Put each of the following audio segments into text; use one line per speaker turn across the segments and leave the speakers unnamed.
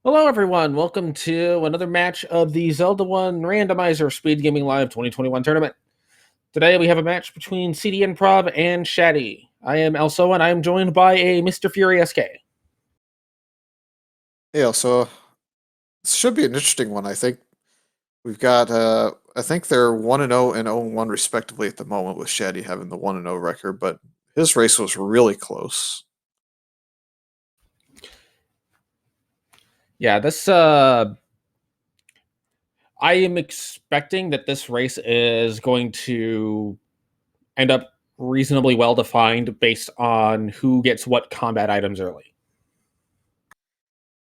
Hello, everyone. Welcome to another match of the Zelda 1 Randomizer SpeedGaming Live 2021 tournament. Today we have a match between cdinprov and Shatty. I am Elso, and I am joined by a Mr. Fury SK.
Yeah, so this should be an interesting one. I think we've got. I think they're 1-0 and 0-1 respectively at the moment, with Shaddy having the 1-0 record. But his race was really close.
Yeah, I am expecting that this race is going to end up reasonably well defined based on who gets what combat items early.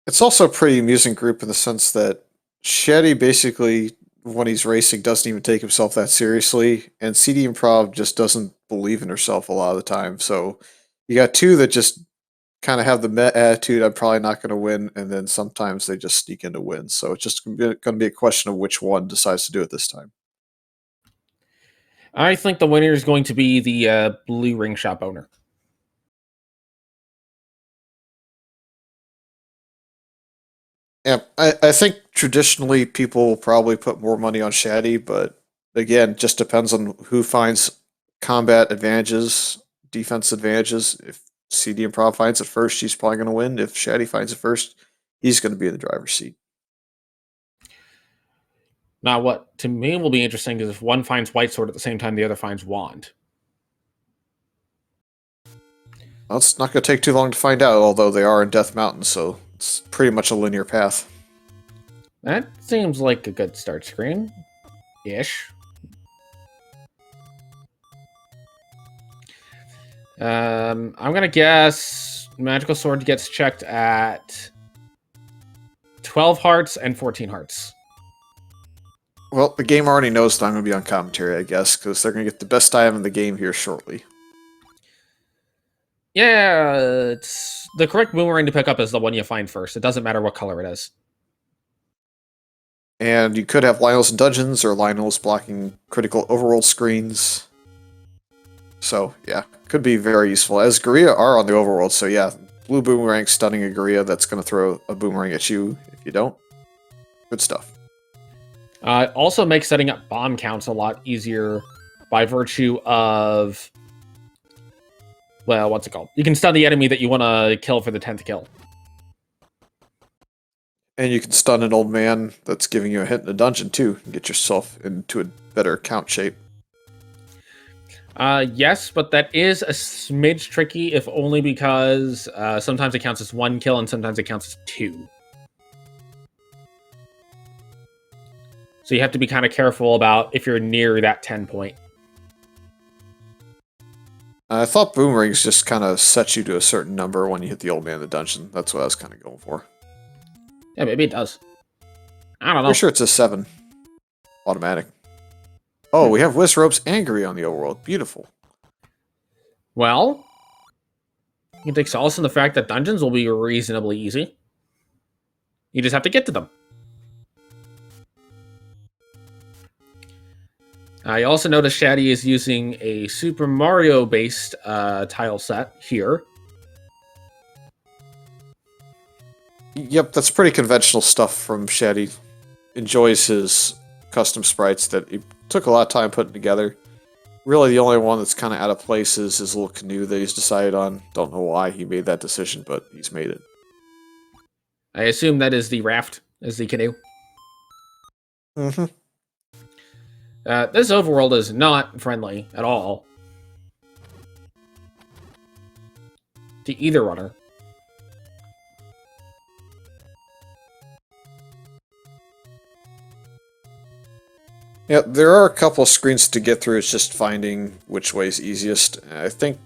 It's also a pretty amusing group in the sense that Shaddy basically, when he's racing, doesn't even take himself that seriously, and CD Improv just doesn't believe in herself a lot of the time. So you got two that just kind of have the met attitude, I'm probably not going to win, and then sometimes they just sneak into wins. So it's just going to be a question of which one decides to do it this time.
I think the winner is going to be the blue ring shop owner.
Yeah, I think traditionally people will probably put more money on Shaddy, but again, just depends on who finds combat advantages, defense advantages. If CD Improv finds it first, she's probably going to win. If Shaddy finds it first, he's going to be in the driver's seat.
Now, what to me will be interesting is if one finds White Sword at the same time the other finds Wand.
Well, it's not going to take too long to find out, although they are in Death Mountain, so it's pretty much a linear path.
That seems like a good start screen. Ish. I'm gonna guess Magical Sword gets checked at 12 hearts and 14 hearts.
Well, the game already knows that I'm going to be on commentary, I guess, because they're going to get the best item in the game here shortly.
Yeah, it's the correct boomerang to pick up is the one you find first. It doesn't matter what color it is.
And you could have Lionels in dungeons or Lionels blocking critical overworld screens. So, yeah, could be very useful. As Guria are on the overworld, so yeah, blue boomerang stunning a Guria that's going to throw a boomerang at you if you don't. Good stuff.
It also makes setting up bomb counts a lot easier by virtue of, well, what's it called? You can stun the enemy that you want to kill for the 10th kill.
And you can stun an old man that's giving you a hit in a dungeon too, and get yourself into a better count shape.
Yes, but that is a smidge tricky, if only because sometimes it counts as 1 kill and sometimes it counts as 2. So you have to be kind of careful about if you're near that 10 point.
I thought boomerangs just kind of set you to a certain number when you hit the old man in the dungeon. That's what I was kind of going for.
Yeah, maybe it does. I don't know.
Pretty sure it's a 7. Automatic. Oh, we have Whiz Ropes and Guria on the overworld. Beautiful.
Well, you can take solace in the fact that dungeons will be reasonably easy. You just have to get to them. I also noticed Shaddy is using a Super Mario-based tile set here.
Yep, that's pretty conventional stuff from Shaddy. Enjoys his custom sprites that he took a lot of time putting together. Really, the only one that's kind of out of place is his little canoe that he's decided on. Don't know why he made that decision, but he's made it.
I assume that is the raft, is the canoe.
Mm-hmm.
This overworld is not friendly at all to either runner.
Yeah, there are a couple of screens to get through. It's just finding which way is easiest. I think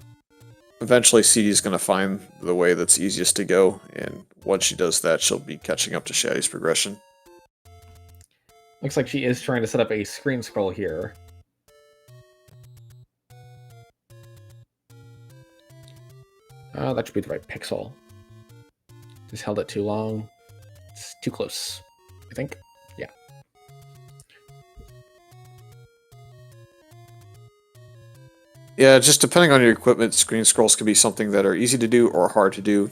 eventually CD is going to find the way that's easiest to go, and once she does that, she'll be catching up to Shaddy's progression.
Looks like she is trying to set up a screen scroll here. That should be the right pixel. Just held it too long. It's too close, I think. Yeah.
Yeah, just depending on your equipment, screen scrolls can be something that are easy to do or hard to do.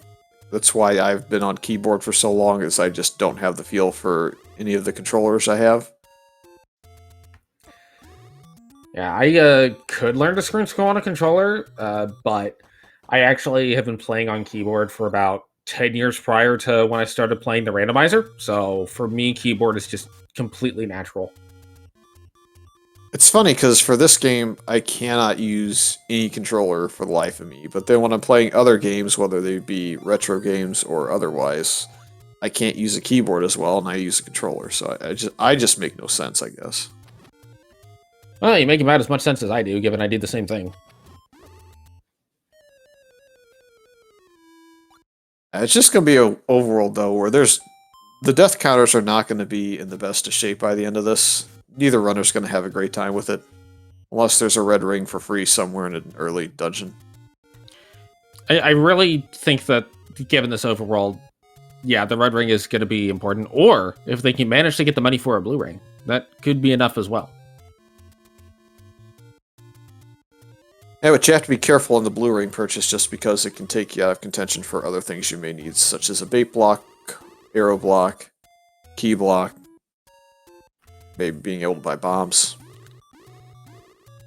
That's why I've been on keyboard for so long, is I just don't have the feel for any of the controllers I have.
Yeah, I could learn to screen scroll on a controller, but I actually have been playing on keyboard for about 10 years prior to when I started playing the randomizer. So for me, keyboard is just completely natural.
It's funny because for this game, I cannot use any controller for the life of me. But then when I'm playing other games, whether they be retro games or otherwise, I can't use a keyboard as well, and I use a controller. So I just make no sense, I guess.
Well, you make about as much sense as I do, given I did the same thing.
It's just going to be a overworld, though, where the death counters are not going to be in the best of shape by the end of this. Neither runner's going to have a great time with it. Unless there's a red ring for free somewhere in an early dungeon.
I really think that, given this overworld, yeah, the red ring is going to be important. Or, if they can manage to get the money for a blue ring, that could be enough as well.
Yeah, but you have to be careful on the blue ring purchase just because it can take you out of contention for other things you may need, such as a bait block, arrow block, key block, maybe being able to buy bombs.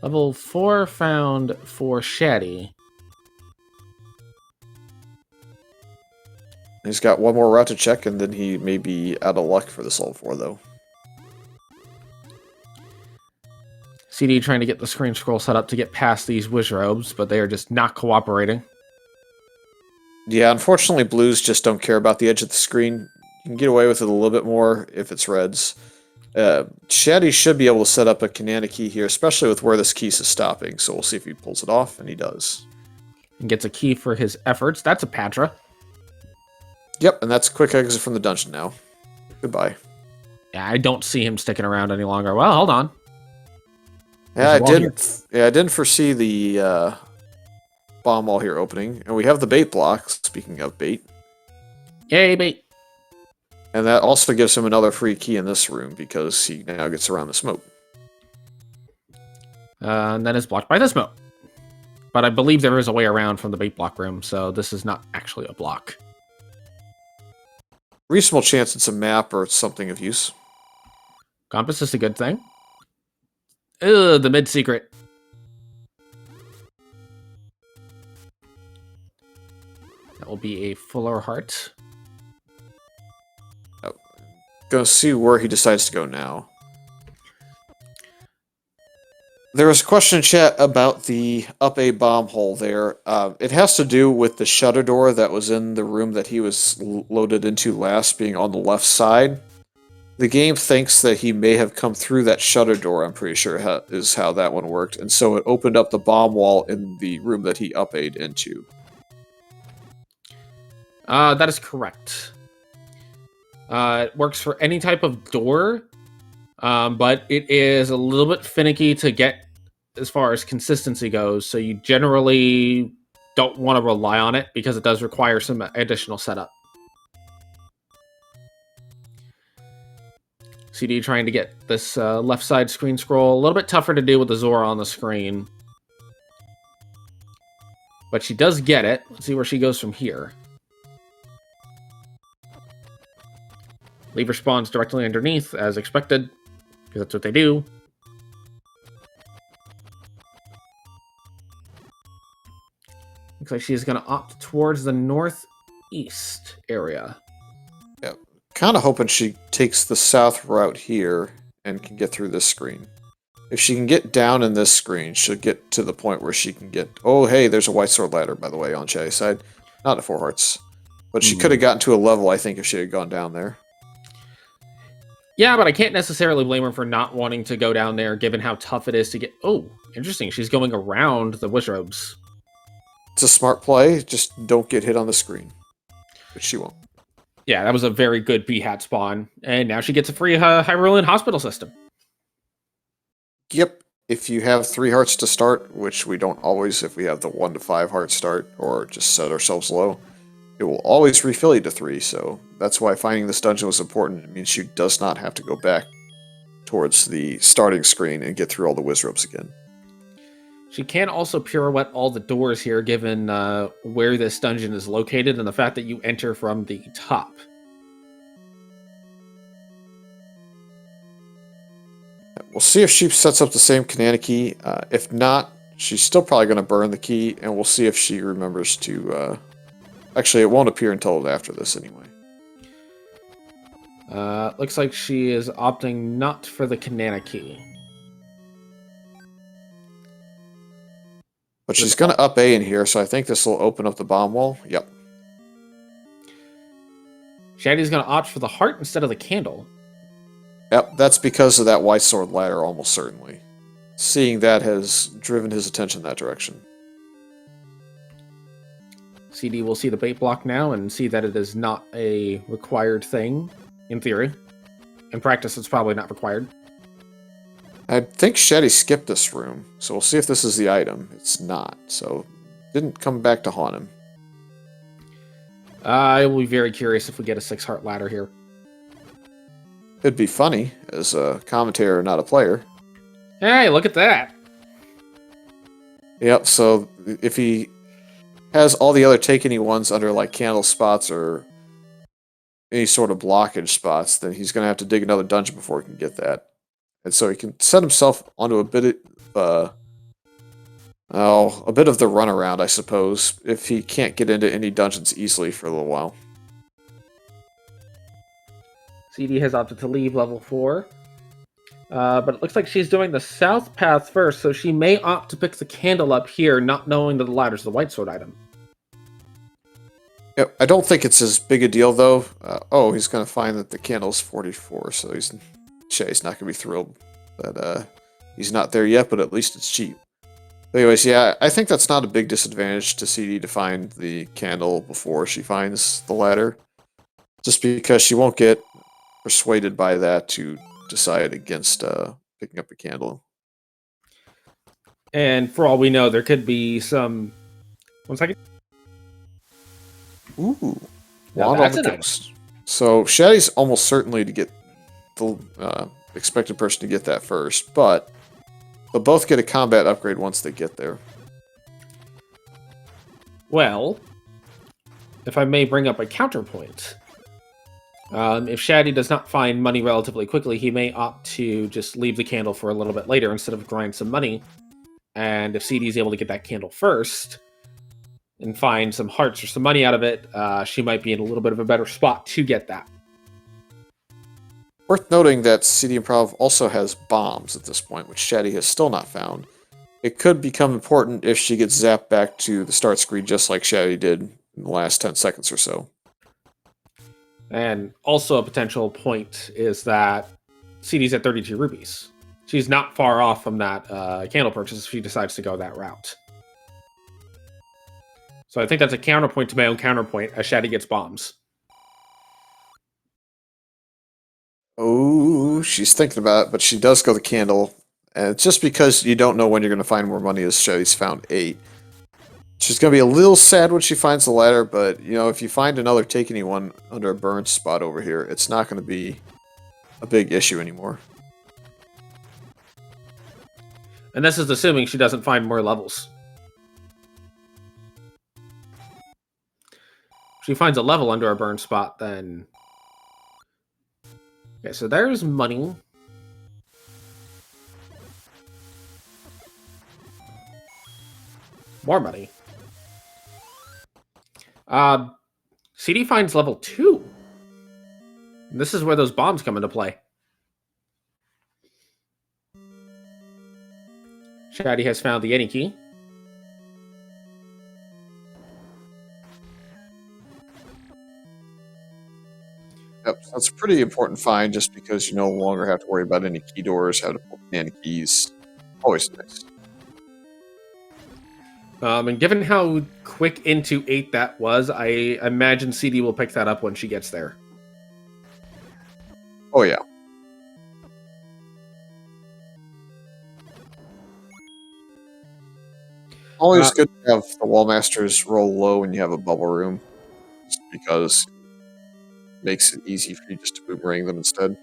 Level 4 found for Shatty.
He's got one more route to check, and then he may be out of luck for this level 4, though.
CD trying to get the screen scroll set up to get past these wizrobes, but they are just not cooperating.
Yeah, unfortunately, blues just don't care about the edge of the screen. You can get away with it a little bit more if it's reds. Shatty should be able to set up a Kanana key here, especially with where this keys is stopping, so we'll see if he pulls it off, and he does.
And gets a key for his efforts. That's a Patra.
Yep, and that's a quick exit from the dungeon now. Goodbye.
Yeah, I don't see him sticking around any longer. Well, hold on.
Yeah, I didn't foresee the bomb wall here opening, and we have the bait block. Speaking of bait,
Yay, bait!
And that also gives him another free key in this room because he now gets around the smoke.
And then it's blocked by the smoke. But I believe there is a way around from the bait block room, so this is not actually a block.
Reasonable chance it's a map or it's something of use.
Compass is a good thing. Ugh, the mid-secret. That will be a fuller heart.
Oh. Gonna see where he decides to go now. There was a question in chat about the up A bomb hole there. It has to do with the shutter door that was in the room that he was loaded into last, being on the left side. The game thinks that he may have come through that shutter door, I'm pretty sure is how that one worked, and so it opened up the bomb wall in the room that he up A'd into.
That is correct. It works for any type of door, but it is a little bit finicky to get as far as consistency goes, so you generally don't want to rely on it because it does require some additional setup. CD trying to get this left side screen scroll a little bit tougher to do with the Zora on the screen. But she does get it. Let's see where she goes from here. Lever spawns directly underneath, as expected, because that's what they do. Looks like she's going to opt towards the northeast area.
Yep. Kind of hoping she takes the south route here and can get through this screen. If she can get down in this screen, she'll get to the point where she can get... Oh, hey, there's a white sword ladder, by the way, on Chatty's side. Not a 4 hearts. But she could have gotten to a level, I think, if she had gone down there.
Yeah, but I can't necessarily blame her for not wanting to go down there, given how tough it is to get... Oh, interesting. She's going around the wizrobes.
It's a smart play. Just don't get hit on the screen. But she won't.
Yeah, that was a very good B-hat spawn. And now she gets a free Hyrulean hospital system.
Yep. If you have 3 hearts to start, which we don't always if we have the 1 to 5 heart start, or just set ourselves low, it will always refill you to 3, so that's why finding this dungeon was important. It means she does not have to go back towards the starting screen and get through all the wizrobes again.
She can also pirouette all the doors here, given where this dungeon is located and the fact that you enter from the top.
We'll see if she sets up the same Kanana key. If not, she's still probably going to burn the key, and we'll see if she remembers to... Actually, it won't appear until after this anyway.
Looks like she is opting not for the Kanana key.
But she's going to up A in here, so I think this will open up the bomb wall. Yep.
Shatty's going to opt for the heart instead of the candle.
Yep, that's because of that white sword ladder, almost certainly. Seeing that has driven his attention that direction.
CD will see the bait block now and see that it is not a required thing, in theory. In practice, it's probably not required.
I think Shetty skipped this room, so we'll see if this is the item. It's not, so didn't come back to haunt him.
I will be very curious if we get a 6-heart ladder here.
It'd be funny, as a commentator, not a player.
Hey, look at that!
Yep, so if he has all the other take any ones under like candle spots or any sort of blockage spots, then he's going to have to dig another dungeon before he can get that. And so he can set himself onto a bit of the runaround, I suppose, if he can't get into any dungeons easily for a little while.
CD has opted to leave level 4. But it looks like she's doing the south path first, so she may opt to pick the candle up here, not knowing that the ladder's the white sword item.
Yep, I don't think it's as big a deal, though. He's going to find that the candle's 44, so he's not going to be thrilled that he's not there yet, but at least it's cheap. Anyways, yeah, I think that's not a big disadvantage to CD to find the candle before she finds the ladder. Just because she won't get persuaded by that to decide against picking up a candle.
And for all we know, there could be some... 1 second.
Ooh.
Now
Wand on
that's
the
an item.
coast. So Shatty's almost certainly to get the expected person to get that first, but they'll both get a combat upgrade once they get there.
Well, if I may bring up a counterpoint. If Shatty does not find money relatively quickly, he may opt to just leave the candle for a little bit later instead of grind some money. And if CD is able to get that candle first and find some hearts or some money out of it, she might be in a little bit of a better spot to get that.
Worth noting that cdinprov also has bombs at this point, which Shatty has still not found. It could become important if she gets zapped back to the start screen just like Shatty did in the last 10 seconds or so.
And also a potential point is that CD's at 32 rupees. She's not far off from that candle purchase if she decides to go that route. So I think that's a counterpoint to my own counterpoint as Shatty gets bombs.
Oh, she's thinking about it, but she does go the candle. And it's just because you don't know when you're going to find more money as Shetty's found 8. She's going to be a little sad when she finds the ladder, but, you know, if you find another take anyone under a burn spot over here, it's not going to be a big issue anymore.
And this is assuming she doesn't find more levels. If she finds a level under a burn spot, then... Okay, so there's money. More money. CD finds level 2. And this is where those bombs come into play. Shatty has found the Yeti key.
Yep, that's a pretty important find just because you no longer have to worry about any key doors, how to pull any keys. Always nice.
And given how quick into 8 that was, I imagine CD will pick that up when she gets there.
Oh, yeah. Always good to have the Wallmasters roll low when you have a bubble room, just because it makes it easy for you just to boomerang them instead.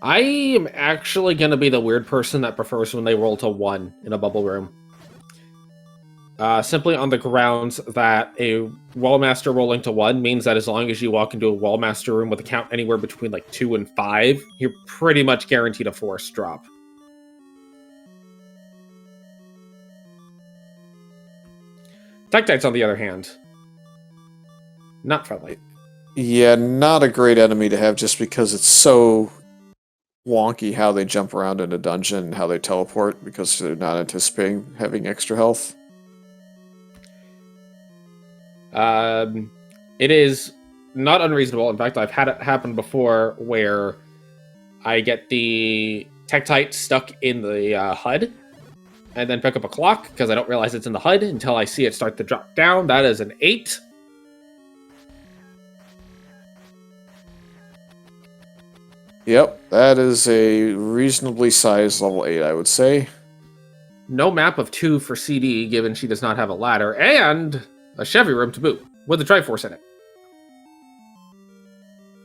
I am actually going to be the weird person that prefers when they roll to 1 in a bubble room. Simply on the grounds that a Wallmaster rolling to 1 means that as long as you walk into a Wallmaster room with a count anywhere between like 2 and 5, you're pretty much guaranteed a force drop. Tektites, on the other hand, not friendly.
Yeah, not a great enemy to have just because it's so wonky how they jump around in a dungeon and how they teleport because they're not anticipating having extra health.
It is not unreasonable. In fact, I've had it happen before where I get the Tektite stuck in the HUD and then pick up a clock because I don't realize it's in the HUD until I see it start to drop down. That is an 8.
Yep, that is a reasonably sized level 8, I would say.
No map of 2 for CD, given she does not have a ladder, and a Chevy room to boot, with a Triforce in it.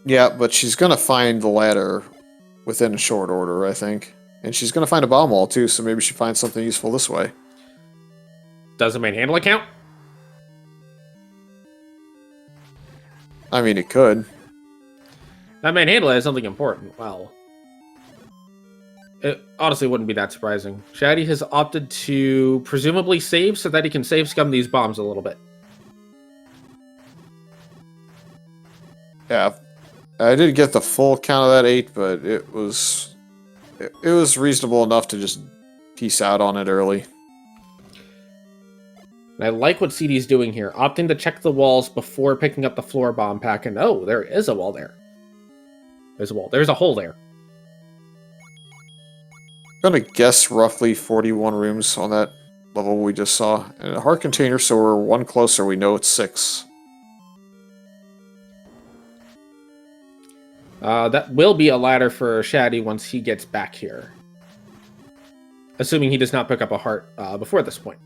Yeah, but she's going to find the ladder within a short order, I think. And she's going to find a bomb wall, too, so maybe she finds something useful this way.
Does a manhandle count?
I mean, it could.
That manhandle has something important. Well, it honestly wouldn't be that surprising. Shatty has opted to presumably save so that he can save scum these bombs a little bit.
Yeah, I didn't get the full count of that 8, but it was reasonable enough to just peace out on it early.
And I like what CD's doing here, opting to check the walls before picking up the floor bomb pack, and oh, there is a wall there. There's a wall. There's a hole there.
I'm gonna guess roughly 41 rooms on that level we just saw. And a heart container, so we're one closer, we know it's 6.
That will be a ladder for Shatty once he gets back here. Assuming he does not pick up a heart before this point.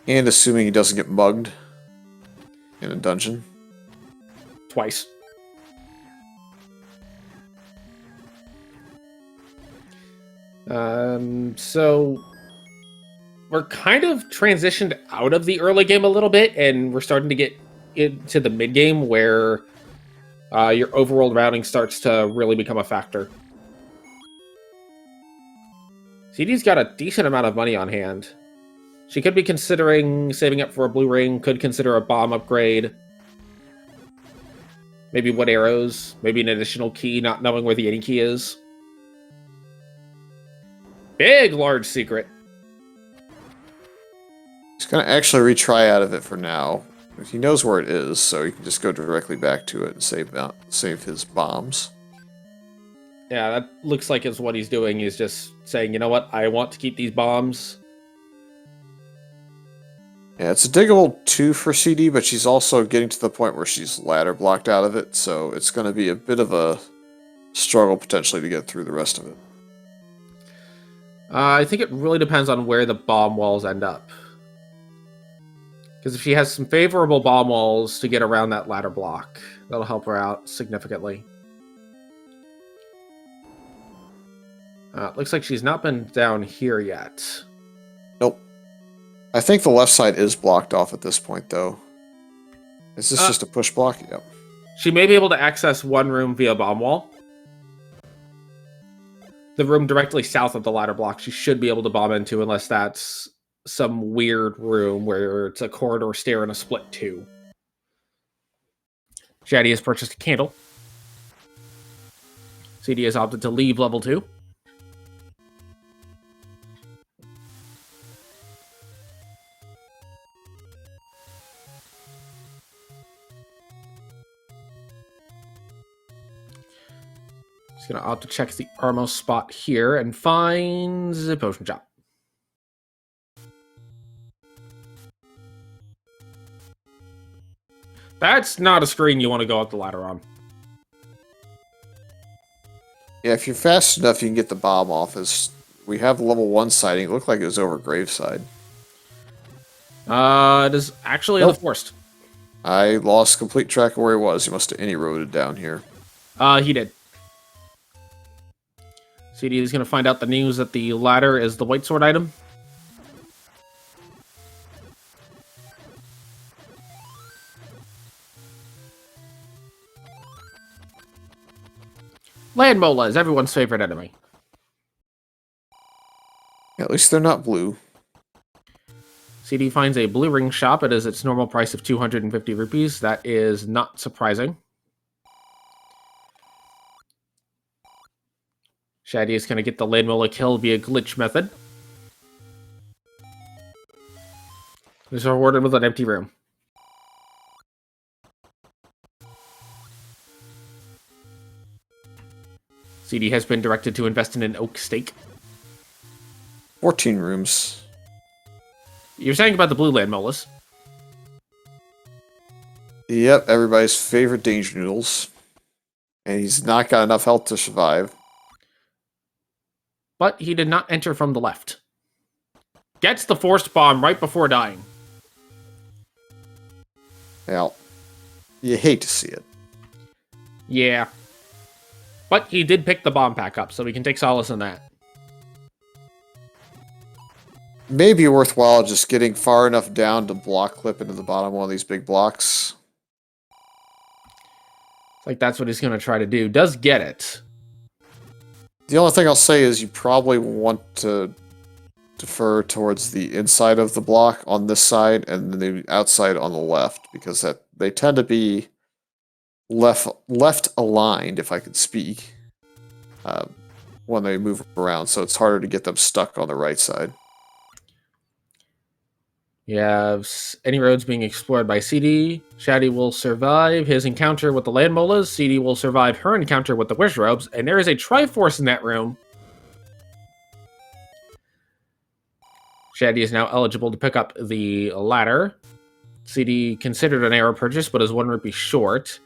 And assuming he doesn't get mugged in a dungeon.
Twice. So we're kind of transitioned out of the early game a little bit, and we're starting to get into the mid game where your overworld routing starts to really become a factor. CD's got a decent amount of money on hand. She could be considering saving up for a blue ring, could consider a bomb upgrade. Maybe wood arrows, maybe an additional key, not knowing where the any key is. Big, large secret.
He's gonna actually retry out of it for now. He knows where it is, so he can just go directly back to it and save his bombs.
Yeah, that looks like it's what he's doing. He's just saying, you know what, I want to keep these bombs.
Yeah, it's a diggable 2 for CD, but she's also getting to the point where she's ladder blocked out of it, so it's going to be a bit of a struggle potentially to get through the rest of it.
I think it really depends on where the bomb walls end up. Because if she has some favorable bomb walls to get around that ladder block, that'll help her out significantly. Looks like she's not been down here yet.
Nope. I think the left side is blocked off at this point, though. Is this just a push block? Yep.
She may be able to access one room via bomb wall. The room directly south of the ladder block she should be able to bomb into, unless that's some weird room where it's a corridor stair and a split 2. Shatty has purchased a candle. CD has opted to leave level 2. He's going to opt to check the Armo spot here and finds a potion shop. That's not a screen you want to go up the ladder on.
Yeah, if you're fast enough, you can get the bomb off. As we have level 1 sighting. It looked like it was over Graveside.
It is actually in the forest.
I lost complete track of where he was. He must have any-roaded down here.
He did. CD is going to find out the news that the ladder is the white sword item. Land Mola is everyone's favorite enemy.
At least they're not blue.
CD finds a blue ring shop. It is its normal price of 250 rupees. That is not surprising. Shatty is going to get the Land Mola kill via glitch method. He's rewarded with an empty room. CD has been directed to invest in an oak stake.
14 rooms.
You're saying about the blue Land Molas.
Yep, everybody's favorite danger noodles. And he's not got enough health to survive.
But he did not enter from the left. Gets the forced bomb right before dying.
Well, you hate to see it.
Yeah. But he did pick the bomb pack up, so we can take solace in that.
Maybe worthwhile just getting far enough down to block clip into the bottom of one of these big blocks.
Like, that's what he's going to try to do. Does get it.
The only thing I'll say is you probably want to defer towards the inside of the block on this side and the outside on the left, because that they tend to be left aligned, if I could speak, when they move around, so it's harder to get them stuck on the right side.
You have any roads being explored by CD. Shatty will survive his encounter with the Land Molas. CD will survive her encounter with the Wish Robes. And there is a Triforce in that room. Shatty is now eligible to pick up the ladder. CD considered an arrow purchase, but is 1 rupee short.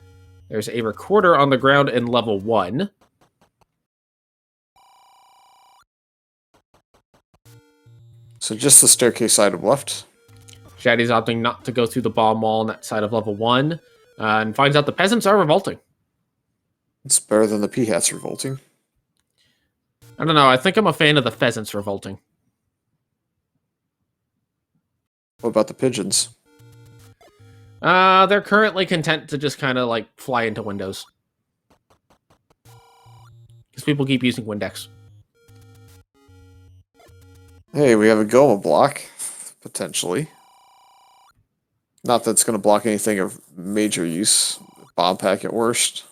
There's a recorder on the ground in level 1.
So just the staircase item left.
Shatty's opting not to go through the bomb wall on that side of level 1, and finds out the peasants are revolting.
It's better than the Peahats revolting.
I don't know, I think I'm a fan of the pheasants revolting.
What about the pigeons?
They're currently content to just kind of, like, fly into windows. Because people keep using Windex.
Hey, we have a Goma block, potentially. Not that it's going to block anything of major use. Bomb pack at worst.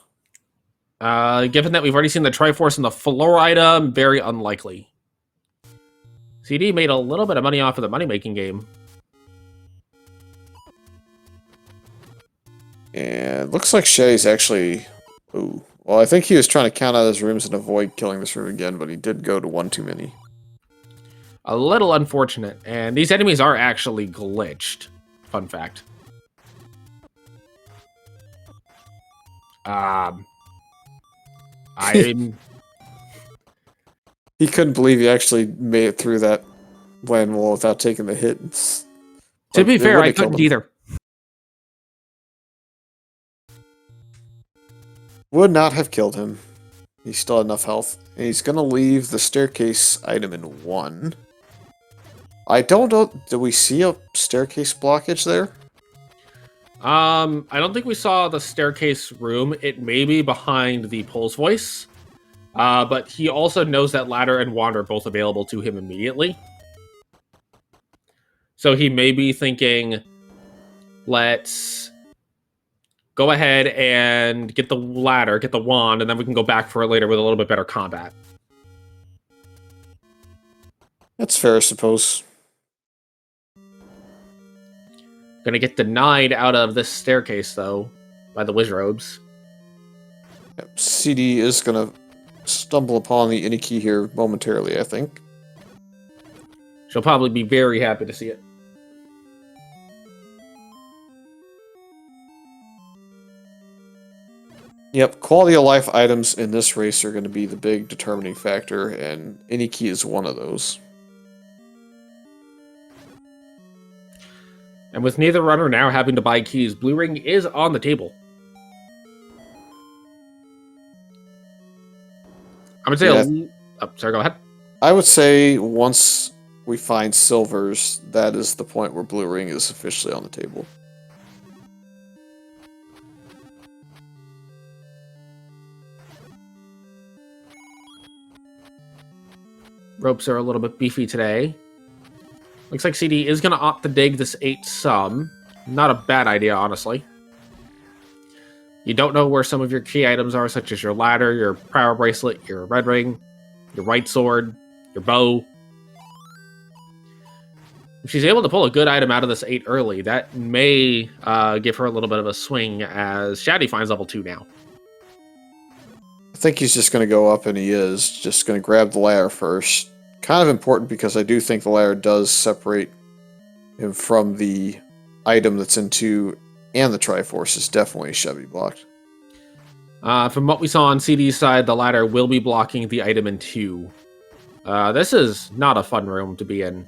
Given that we've already seen the Triforce and the floor item, very unlikely. CD made a little bit of money off of the money-making game.
And looks like Shay's actually... Ooh. Well, I think he was trying to count out his rooms and avoid killing this room again, but he did go to one too many.
A little unfortunate. And these enemies are actually glitched. Fun fact.
He couldn't believe he actually made it through that land wall without taking the hit.
To be fair, I couldn't either.
Would not have killed him. He still had enough health. And he's going to leave the staircase item in 1. I don't know. Do we see a staircase blockage there?
I don't think we saw the staircase room. It may be behind the Pole's voice. But he also knows that ladder and wand are both available to him immediately. So he may be thinking, let's go ahead and get the ladder, get the wand, and then we can go back for it later with a little bit better combat.
That's fair, I suppose.
Gonna get denied out of this staircase, though, by the Wizrobes.
Yep, CD is going to stumble upon the any key here momentarily, I think.
She'll probably be very happy to see it.
Yep, quality of life items in this race are going to be the big determining factor, and any key is one of those.
And with neither runner now having to buy keys, Blue Ring is on the table. I would say Oh, sorry, go ahead.
I would say once we find silvers, that is the point where blue ring is officially on the table.
Ropes are a little bit beefy today. Looks like CD is going to opt to dig this 8 sum. Not a bad idea, honestly. You don't know where some of your key items are, such as your ladder, your power bracelet, your red ring, your right sword, your bow. If she's able to pull a good item out of this 8 early, that may give her a little bit of a swing, as Shatty finds level 2 now.
I think he's just going to go up, and he is just going to grab the ladder first. Kind of important because I do think the ladder does separate him from the item that's in 2, and the Triforce is definitely Chevy blocked.
From what we saw on CD's side, the ladder will be blocking the item in 2. This is not a fun room to be in.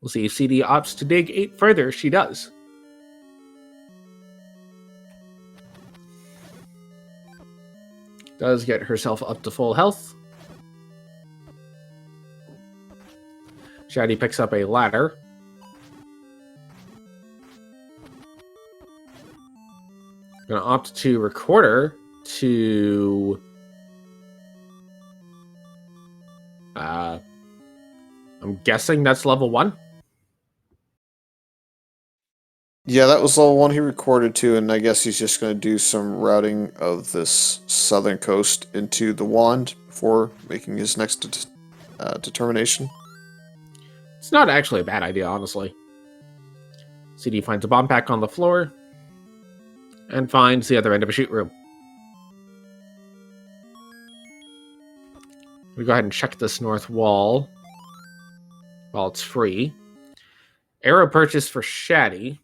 We'll see if CD opts to dig 8 further. She does. Does get herself up to full health. Shatty picks up a ladder. Gonna opt to recorder to I'm guessing that's level 1.
Yeah, that was level 1 he recorded to, and I guess he's just going to do some routing of this southern coast into the wand before making his next determination.
It's not actually a bad idea, honestly. CD finds a bomb pack on the floor and finds the other end of a shoot room. We go ahead and check this north wall while it's free. Arrow purchase for Shatty.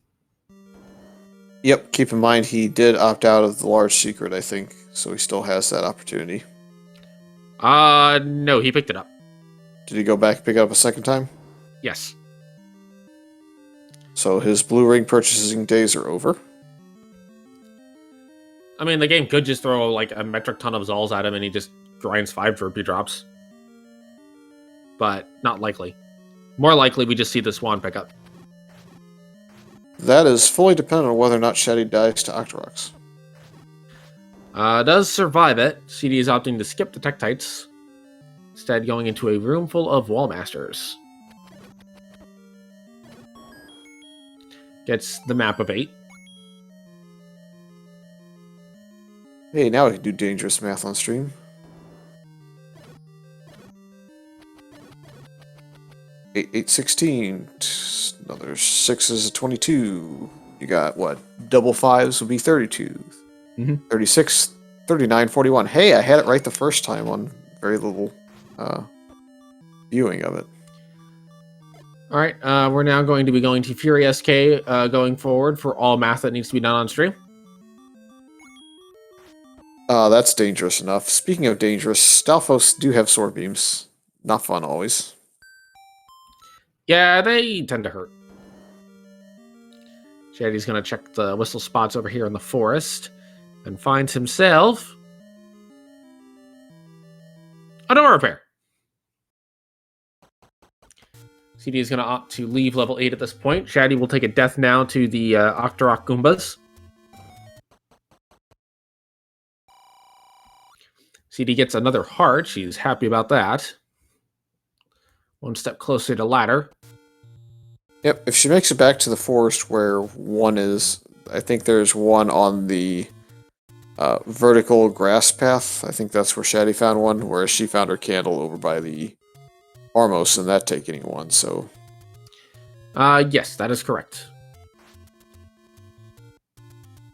Yep, keep in mind he did opt out of the large secret, I think, so he still has that opportunity.
No, he picked it up.
Did he go back and pick it up a second time?
Yes.
So his blue ring purchasing days are over.
I mean, the game could just throw like a metric ton of Zols at him and he just grinds 5 rupee drops. But not likely. More likely we just see the Swan pick up.
That is fully dependent on whether or not Shatty dies to Octoroks.
Does survive it. CD is opting to skip the Tektites, instead going into a room full of Wallmasters. Gets the map of 8.
Hey, now I can do dangerous math on stream. 8, 16. Another 6 is a 22. You got, what? Double 5s would be 32. 36, 39, 41. Hey, I had it right the first time on very little viewing of it.
Alright, we're now going to be going to Fury SK going forward for all math that needs to be done on stream.
That's dangerous enough. Speaking of dangerous, Stalfos do have sword beams. Not fun always.
Yeah, they tend to hurt. Shatty's going to check the whistle spots over here in the forest and finds himself a door repair. CD is going to opt to leave level 8 at this point. Shatty will take a death now to the Octorok Goombas. CD gets another heart. She's happy about that. One step closer to ladder.
Yep, if she makes it back to the forest where one is, I think there's one on the vertical grass path. I think that's where Shatty found one, whereas she found her candle over by the Armos and that taking one, so...
yes, that is correct.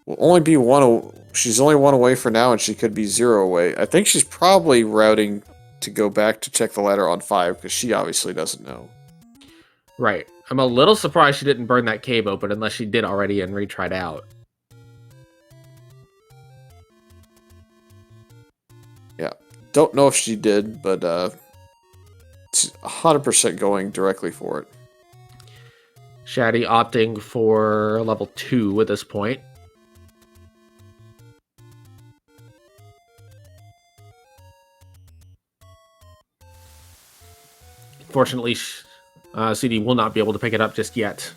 Will only be one... She's only 1 away for now, and she could be 0 away. I think she's probably routing to go back to check the ladder on 5, because she obviously doesn't know.
Right. I'm a little surprised she didn't burn that cave open, unless she did already and retried out.
Yeah. Don't know if she did, but it's 100% going directly for it.
Shatty opting for level 2 at this point. Fortunately, CD will not be able to pick it up just yet.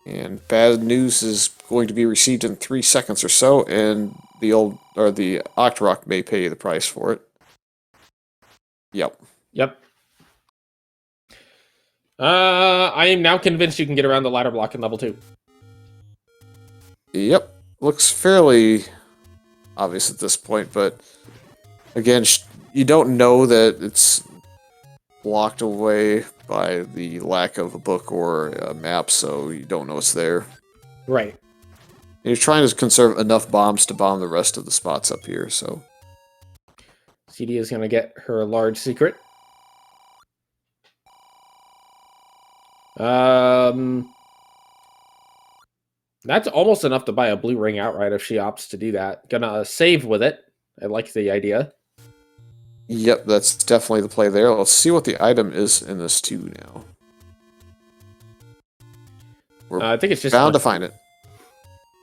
And bad news is going to be received in 3 seconds or so, and the Octorok may pay the price for it. Yep.
Yep. I am now convinced you can get around the ladder block in level 2.
Yep. Looks fairly obvious at this point, but again, you don't know that it's blocked away by the lack of a book or a map, so you don't know it's there.
Right.
And you're trying to conserve enough bombs to bomb the rest of the spots up here, so...
CD is going to get her large secret. That's almost enough to buy a blue ring outright if she opts to do that. Gonna save with it. I like the idea.
Yep, that's definitely the play there. Let's see what the item is in this too now. We're
I think it's just
bound to find it.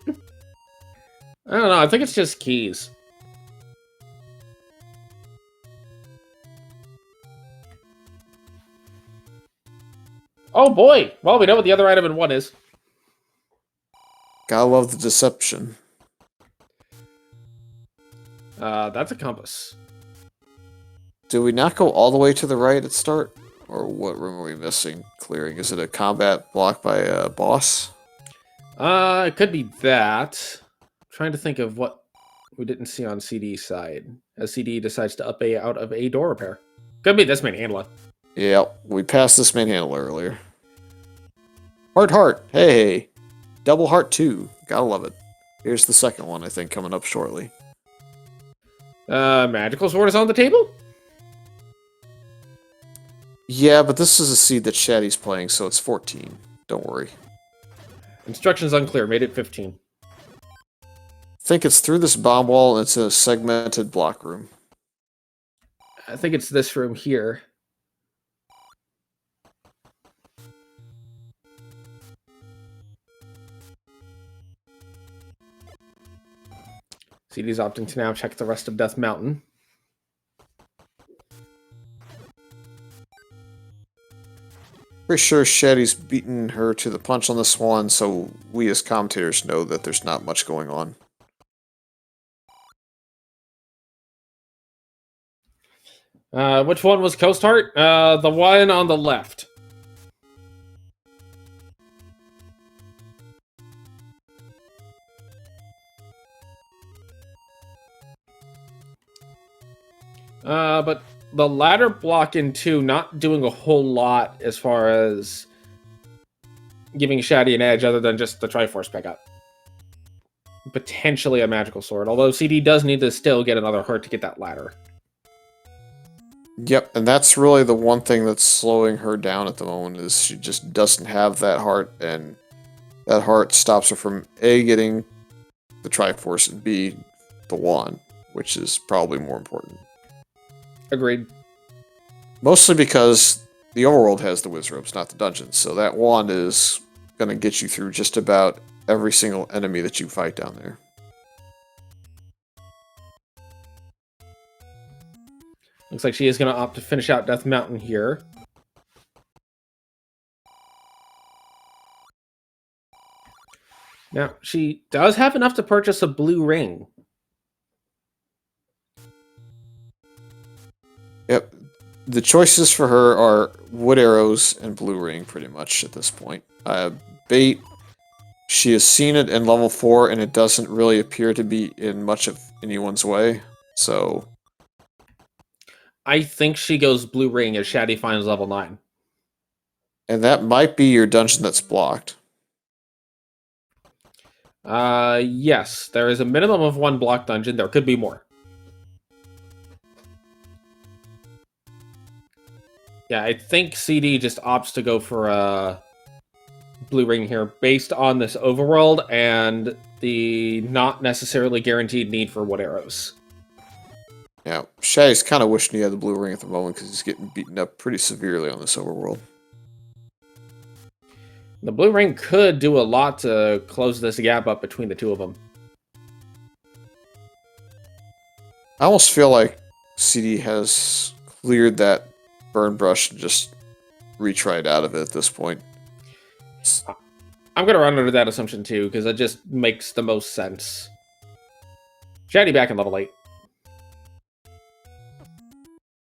I don't know. I think it's just keys. Oh boy! Well, we know what the other item in 1 is.
Gotta love the deception.
That's a compass.
Do we not go all the way to the right at start? Or what room are we missing clearing? Is it a combat block by a boss?
It could be that. I'm trying to think of what we didn't see on CD's side. As CD decides to up out of a door repair. Could be this main handler.
Yeah, we passed this main handler earlier. Heart. Hey. Double heart 2. Gotta love it. Here's the second one, I think, coming up shortly.
Magical sword is on the table?
Yeah, but this is a seed that Shatty's playing, so it's 14. Don't worry.
Instructions unclear. Made it 15.
I think it's through this bomb wall, and it's a segmented block room.
I think it's this room here. CD's opting to now check the rest of Death Mountain.
Pretty sure Shatty's beaten her to the punch on this one, so we as commentators know that there's not much going on.
Which one was Coast Heart? The one on the left. But the ladder block in 2 not doing a whole lot as far as giving Shatty an edge other than just the Triforce pickup. Potentially a magical sword, although CD does need to still get another heart to get that ladder.
Yep, and that's really the one thing that's slowing her down at the moment, is she just doesn't have that heart, and that heart stops her from A, getting the Triforce, and B, the wand, which is probably more important.
Agreed.
Mostly because the overworld has the whiz ropes, not the dungeons, so that wand is going to get you through just about every single enemy that you fight down there.
Looks like she is going to opt to finish out Death Mountain here. Now, she does have enough to purchase a blue ring.
Yep. The choices for her are wood arrows and blue ring, pretty much, at this point. Bait, she has seen it in level 4, and it doesn't really appear to be in much of anyone's way, so...
I think she goes blue ring as Shatty finds level 9.
And that might be your dungeon that's blocked.
Yes. There is a minimum of 1 blocked dungeon. There could be more. Yeah, I think CD just opts to go for a blue ring here based on this overworld and the not necessarily guaranteed need for wood arrows.
Yeah, Shaggy's kind of wishing he had the blue ring at the moment because he's getting beaten up pretty severely on this overworld.
The blue ring could do a lot to close this gap up between the two of them.
I almost feel like CD has cleared that burn brush and just retried out of it at this point.
I'm going to run under that assumption too, because it just makes the most sense. Shatty back in level 8.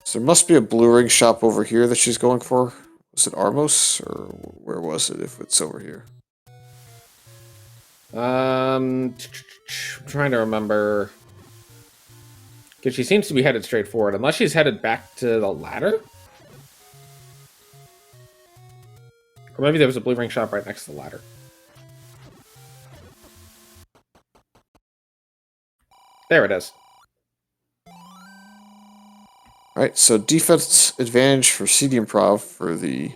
So there must be a blue ring shop over here that she's going for. Was it Armos, or where was it if it's over here?
I'm trying to remember. Because she seems to be headed straight forward, unless she's headed back to the ladder? Or maybe there was a blue ring shop right next to the ladder. There it is.
Alright, so defense advantage for cdinprov for the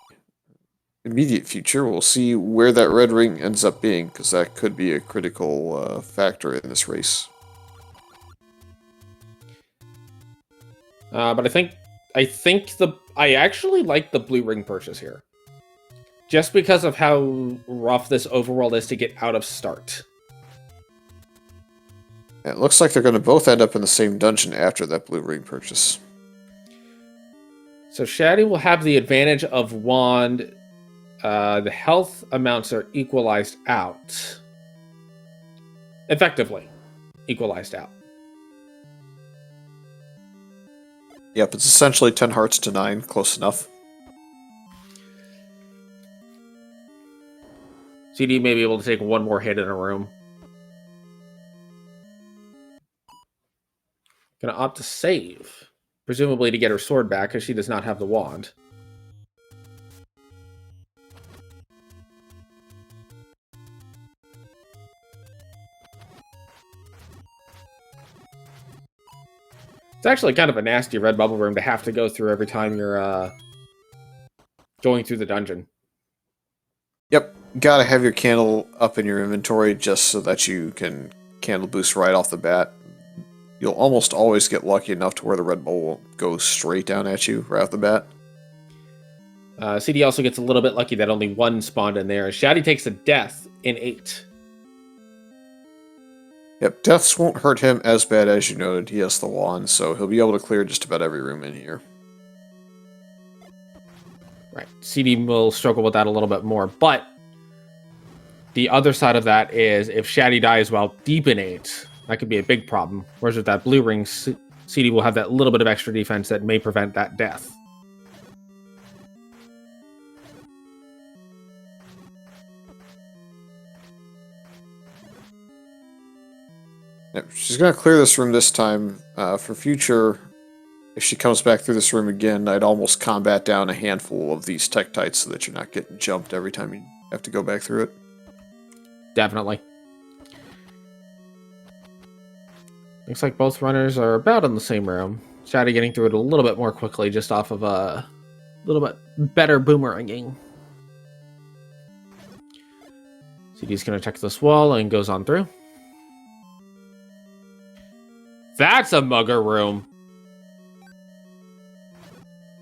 immediate future. We'll see where that red ring ends up being, because that could be a critical factor in this race.
But I actually like the blue ring purchase here. Just because of how rough this overworld is to get out of start.
It looks like they're going to both end up in the same dungeon after that blue ring purchase.
So Shatty will have the advantage of wand. The health amounts are equalized out. Effectively equalized out.
Yep, it's essentially 10 hearts to 9, close enough.
CD may be able to take one more hit in a room. Gonna opt to save. Presumably to get her sword back, because she does not have the wand. It's actually kind of a nasty red bubble room to have to go through every time you're going through the dungeon.
Yep, gotta have your candle up in your inventory just so that you can candle boost right off the bat. You'll almost always get lucky enough to where the red bubble won't go straight down at you right off the bat.
CD also gets a little bit lucky that only one spawned in there. Shatty takes a death in 8.
Yep, deaths won't hurt him as bad as you noted. He has the wand, so he'll be able to clear just about every room in here.
Right. CD will struggle with that a little bit more, but the other side of that is if Shatty dies while deep in 8, that could be a big problem. Whereas with that blue ring, CD will have that little bit of extra defense that may prevent that death.
Yep, she's going to clear this room this time. For future, if she comes back through this room again, I'd almost combat down a handful of these Tektites so that you're not getting jumped every time you have to go back through it.
Definitely. Looks like both runners are about in the same room. Shatty getting through it a little bit more quickly just off of a little bit better boomeranging. CD's going to check this wall and goes on through. That's a mugger room.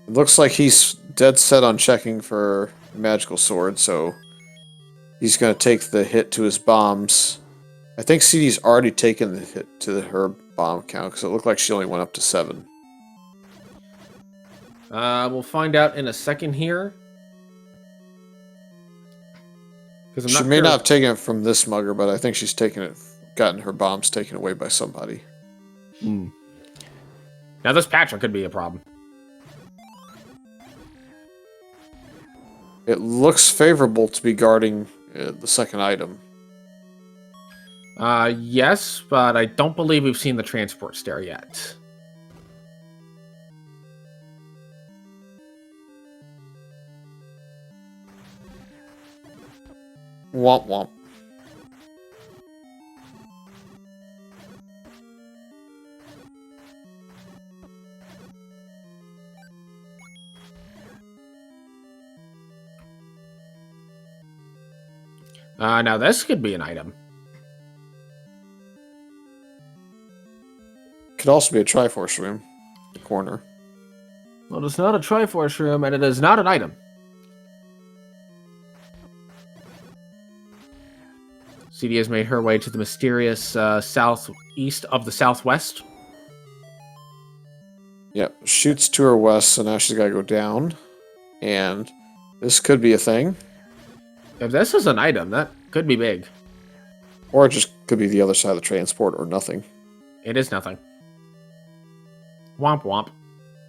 It looks like he's dead set on checking for magical sword, so he's going to take the hit to his bombs. I think CD's already taken the hit to her bomb count, because it looked like she only went up to 7.
We'll find out in a second here.
She may not have taken it from this mugger, but I think she's gotten her bombs taken away by somebody.
Now this Patrick could be a problem.
It looks favorable to be guarding the second item.
Yes, but I don't believe we've seen the transport stair yet.
Womp womp.
Now this could be an item.
Could also be a Triforce room. The corner.
Well, it's not a Triforce room, and it is not an item. CD has made her way to the mysterious southeast of the southwest.
Yep, shoots to her west, so now she's got to go down. And this could be a thing.
If this is an item, that could be big.
Or it just could be the other side of the transport, or nothing.
It is nothing. Womp womp.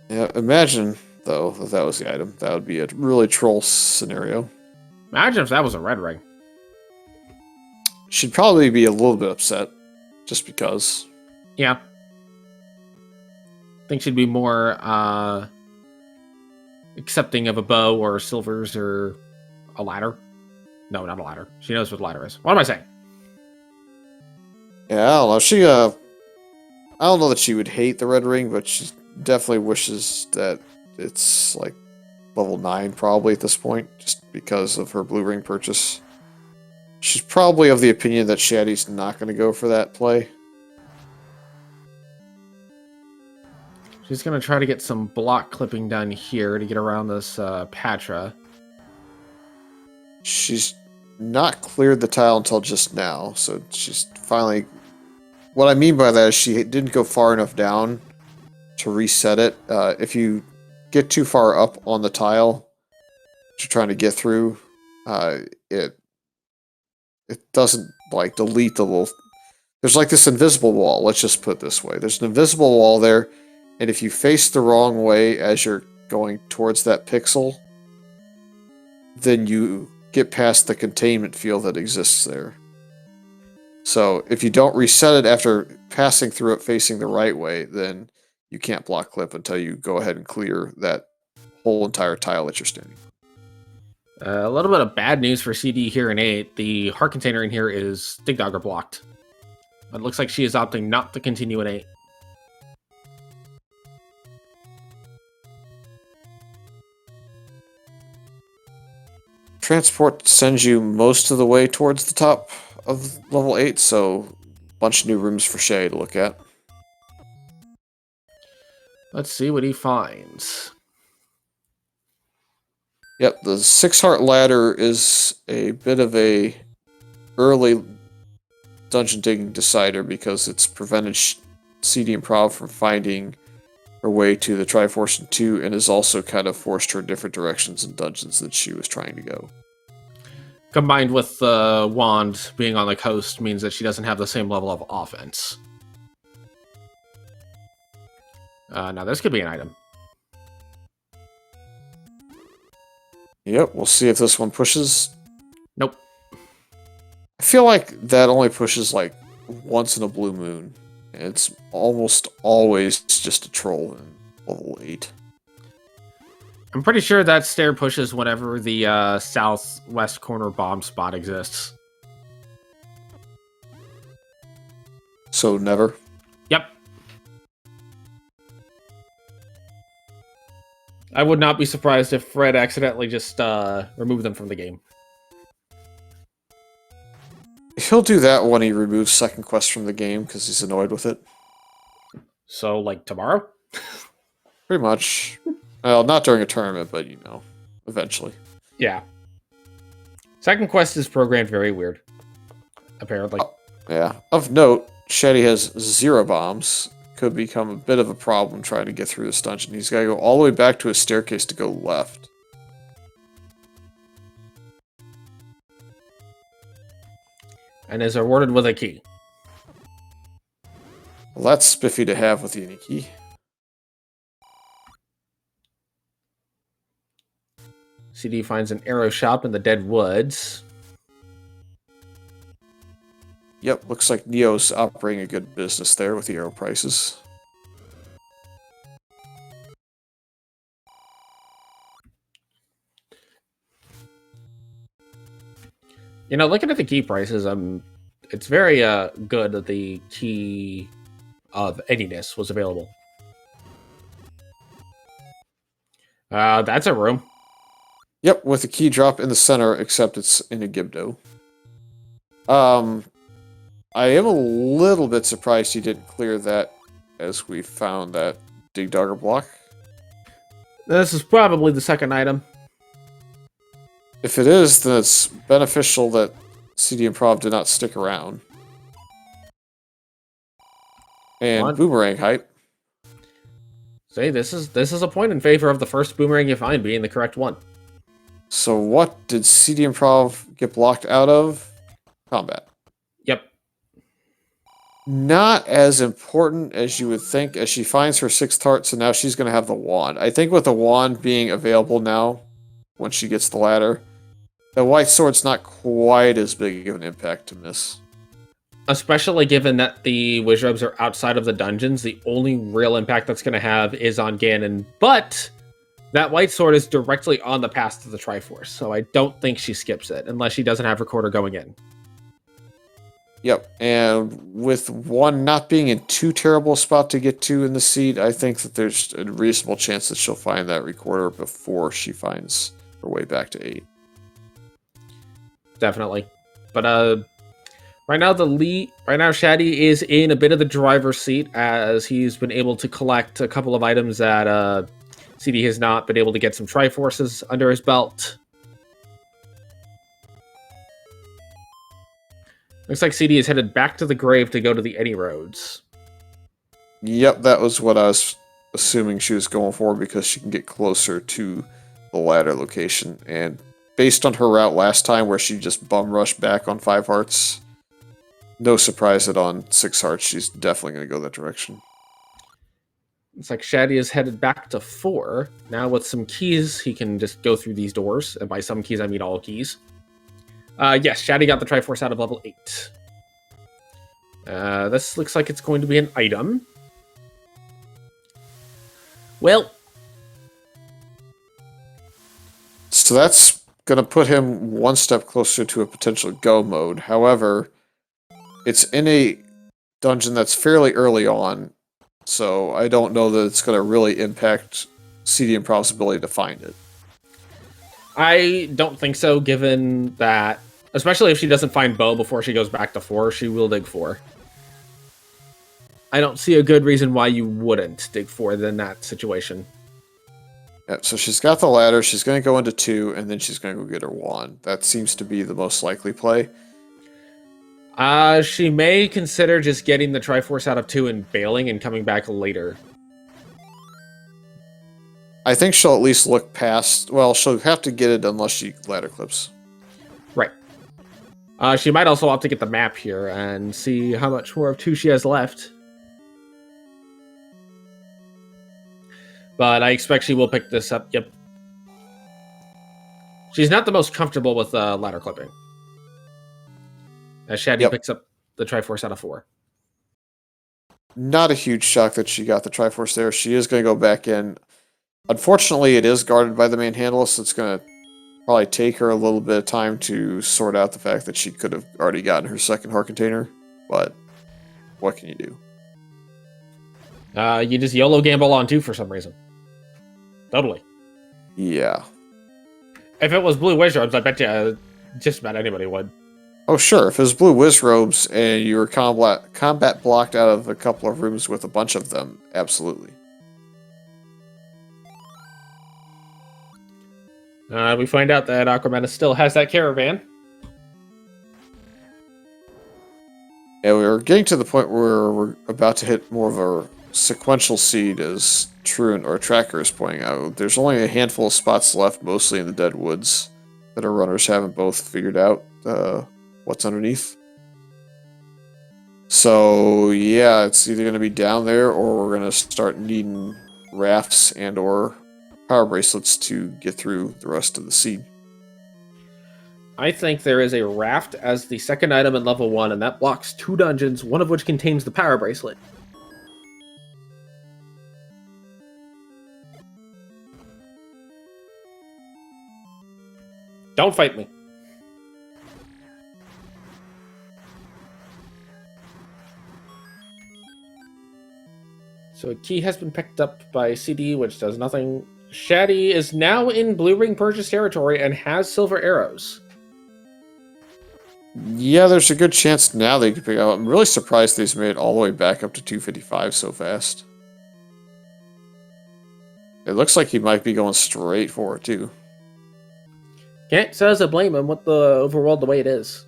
Yeah, imagine, though, if that was the item. That would be a really troll scenario.
Imagine if that was a red ring.
She'd probably be a little bit upset, just because.
Yeah. I think she'd be more accepting of a bow or silvers or a ladder. No, not a ladder. She knows what a ladder is. What am I saying?
Yeah, I don't know. I don't know that she would hate the red ring, but she definitely wishes that it's like level 9 probably at this point, just because of her blue ring purchase. She's probably of the opinion that Shatty's not going to go for that play.
She's going to try to get some block clipping done here to get around this Patra.
She's not cleared the tile until just now, so she's finally... What I mean by that is she didn't go far enough down to reset it. If you get too far up on the tile that you're trying to get through, it doesn't, like, delete the little... There's like this invisible wall, let's just put it this way. There's an invisible wall there, and if you face the wrong way as you're going towards that pixel, then you get past the containment field that exists there. So if you don't reset it after passing through it facing the right way, then you can't block clip until you go ahead and clear that whole entire tile that you're standing.
A little bit of bad news for CD here in 8. The heart container in here is Dig Dogger blocked. It looks like she is opting not to continue in 8.
Transport sends you most of the way towards the top of level 8, so a bunch of new rooms for Shay to look at.
Let's see what he finds.
Yep, the 6-heart ladder is a bit of a early dungeon digging decider because it's prevented cdinprov from finding her way to the Triforce in 2 and has also kind of forced her different directions in dungeons that she was trying to go.
Combined with the wand being on the coast means that she doesn't have the same level of offense. Now this could be an item.
Yep, we'll see if this one pushes.
Nope.
I feel like that only pushes like once in a blue moon. And it's almost always just a troll in level 8.
I'm pretty sure that stair pushes whenever the southwest corner bomb spot exists.
So never?
Yep. I would not be surprised if Fred accidentally just removed them from the game.
He'll do that when he removes second quest from the game because he's annoyed with it.
So, like, tomorrow?
Pretty much. Well, not during a tournament, but, you know, eventually.
Yeah. Second quest is programmed very weird. Apparently.
Yeah. Of note, Shetty has 0 bombs. Could become a bit of a problem trying to get through this dungeon. He's got to go all the way back to his staircase to go left.
And is awarded with a key.
Well, that's spiffy to have with the unique key.
CD finds an arrow shop in the Dead Woods.
Yep, looks like Neo's operating a good business there with the arrow prices.
You know, looking at the key prices, it's very good that the key of Ediness was available. That's a room.
Yep, with the key drop in the center, except it's in a Gibdo. I am a little bit surprised he didn't clear that as we found that Dig Dogger block.
This is probably the second item.
If it is, then it's beneficial that cdinprov did not stick around. And boomerang hype.
See, this is a point in favor of the first boomerang you find being the correct one.
So what did cdinprov get blocked out of? Combat.
Yep.
Not as important as you would think, as she finds her 6th heart, so now she's going to have the wand. I think with the wand being available now, when she gets the ladder, the white sword's not quite as big of an impact to miss.
Especially given that the Wizrobes are outside of the dungeons, the only real impact that's going to have is on Ganon. But that white sword is directly on the path to the Triforce, so I don't think she skips it, unless she doesn't have Recorder going in.
Yep, and with one not being in too terrible a spot to get to in the seed, I think that there's a reasonable chance that she'll find that Recorder before she finds her way back to 8.
Definitely. But right now Shatty is in a bit of the driver's seat, as he's been able to collect a couple of items that CD has not been able to get some Triforces under his belt. Looks like CD is headed back to the grave to go to the Any Roads.
Yep, that was what I was assuming she was going for, because she can get closer to the ladder location. And based on her route last time, where she just bum rushed back on 5 hearts, no surprise that on 6 hearts she's definitely going to go that direction.
It's like Shatty is headed back to 4. Now with some keys, he can just go through these doors. And by some keys, I mean all keys. Yes, Shatty got the Triforce out of level 8. This looks like it's going to be an item. Well.
So that's going to put him one step closer to a potential go mode. However, it's in a dungeon that's fairly early on, so I don't know that it's going to really impact cdimprov's ability to find it.
I don't think so, given that, especially if she doesn't find Bo before she goes back to 4, she will dig 4. I don't see a good reason why you wouldn't dig 4 in that situation.
Yeah, so she's got the ladder, she's going to go into 2, and then she's going to go get her wand. That seems to be the most likely play.
She may consider just getting the Triforce out of 2 and bailing and coming back later.
I think she'll at least look past... Well, she'll have to get it unless she ladder clips.
Right. She might also opt to get the map here and see how much more of 2 she has left. But I expect she will pick this up. Yep. She's not the most comfortable with ladder clipping. As Shatty picks up the Triforce out of 4.
Not a huge shock that she got the Triforce there. She is going to go back in. Unfortunately, it is guarded by the main handle, so it's going to probably take her a little bit of time to sort out the fact that she could have already gotten her 2nd heart container. But what can you do?
You just YOLO gamble on 2 for some reason. Totally.
Yeah.
If it was Blue Wizards, I bet you just about anybody would.
Oh, sure. If it was Blue Wizrobes and you were combat blocked out of a couple of rooms with a bunch of them, absolutely.
We find out that Aquaman still has that caravan.
Yeah, we're getting to the point where we're about to hit more of a sequential seed, as Truant or Tracker is pointing out. There's only a handful of spots left, mostly in the Dead Woods, that our runners haven't both figured out what's underneath. So, yeah, it's either going to be down there, or we're going to start needing rafts and or power bracelets to get through the rest of the seed.
I think there is a raft as the second item in level 1, and that blocks 2 dungeons, one of which contains the power bracelet. Don't fight me. So a key has been picked up by CD, which does nothing. Shatty is now in Blue Ring Purchase territory and has silver arrows.
Yeah, there's a good chance now they could pick up. I'm really surprised they've made it all the way back up to 255 so fast. It looks like he might be going straight for it, too.
Can't says I blame him with the overworld the way it is.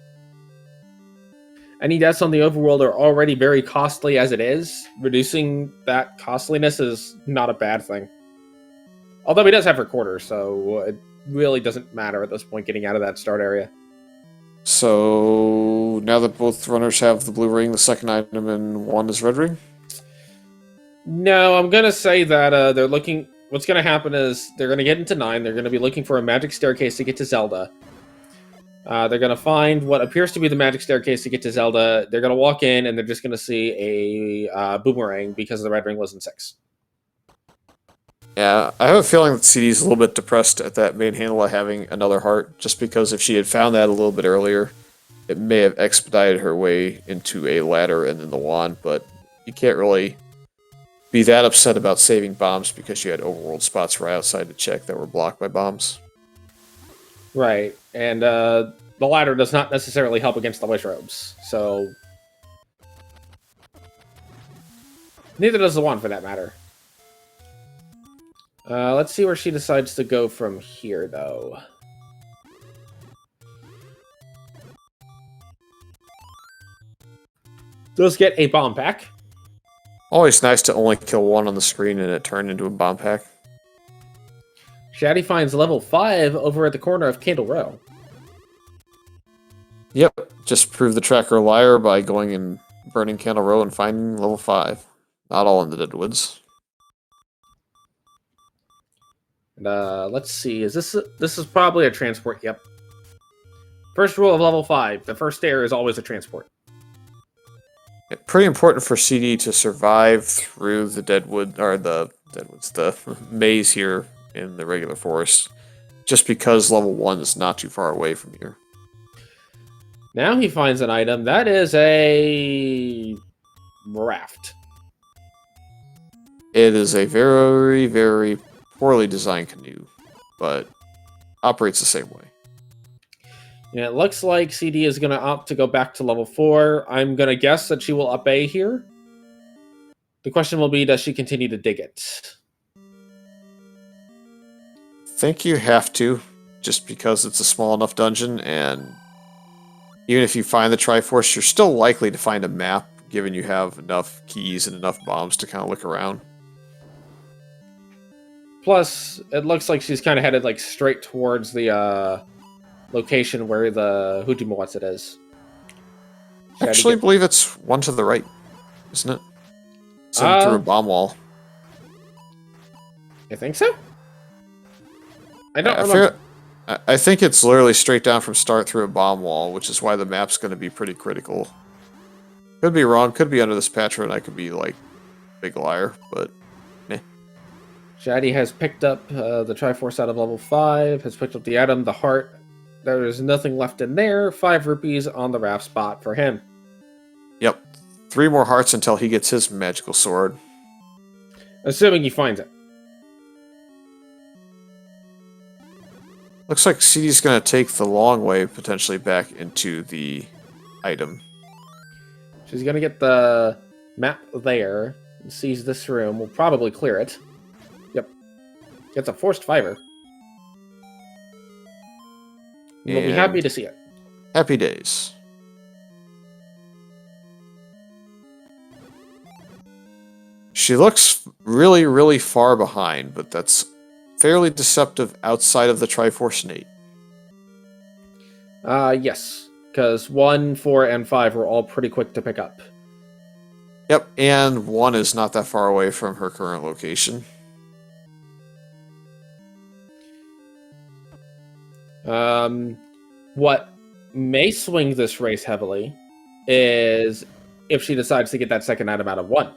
Any deaths on the overworld are already very costly as it is. Reducing that costliness is not a bad thing. Although he does have recorders, so it really doesn't matter at this point getting out of that start area.
So now that both runners have the blue ring, the second item, and one is red ring?
No, I'm going to say that they're looking... What's going to happen is they're going to get into 9. They're going to be looking for a magic staircase to get to Zelda. They're going to find what appears to be the magic staircase to get to Zelda. They're going to walk in, and they're just going to see a boomerang because the red ring was in 6.
Yeah, I have a feeling that CD's a little bit depressed at that main handle of having another heart, just because if she had found that a little bit earlier, it may have expedited her way into a ladder and then the wand, but you can't really be that upset about saving bombs because you had overworld spots right outside to check that were blocked by bombs.
Right, and the ladder does not necessarily help against the wish robes, so... Neither does the wand, for that matter. Let's see where she decides to go from here, though. Does get a bomb pack.
Always nice to only kill one on the screen and it turned into a bomb pack.
Shatty finds level 5 over at the corner of Candle Row.
Yep, just prove the tracker a liar by going and burning Candle Row and finding level 5. Not all in the Deadwoods.
And let's see, is this is probably a transport? Yep. First rule of level 5: the first stair is always a transport.
Yeah, pretty important for CD to survive through the the maze here in the regular forest, just because level 1 is not too far away from here.
Now he finds an item that is a raft.
It is a very, very poorly designed canoe, but operates the same way.
And it looks like CD is going to opt to go back to level 4. I'm going to guess that she will up A here. The question will be, does she continue to dig it?
Think you have to, just because it's a small enough dungeon, and even if you find the Triforce, you're still likely to find a map, given you have enough keys and enough bombs to kind of look around.
Plus, it looks like she's kind of headed like straight towards the location where the Hujimawatsu is.
I actually believe it's one to the right, isn't it? It's in through a bomb wall.
You think so? I don't remember.
I think it's literally straight down from start through a bomb wall, which is why the map's going to be pretty critical. Could be wrong, could be under this patch, and I could be like big liar, but meh.
Shatty has picked up the Triforce out of level 5, has picked up the item, the heart. There is nothing left in there. 5 rupees on the raft spot for him.
Yep. 3 more hearts until he gets his magical sword.
Assuming he finds it.
Looks like CD's going to take the long way potentially back into the item.
She's going to get the map there and sees this room. We'll probably clear it. Yep. It's a forced fiber. We'll be happy to see it.
Happy days. She looks really, really far behind, but that's fairly deceptive outside of the Triforce Nate.
Yes. Because 1, 4, and 5 were all pretty quick to pick up.
Yep, and 1 is not that far away from her current location.
What may swing this race heavily is if she decides to get that second item out of 1.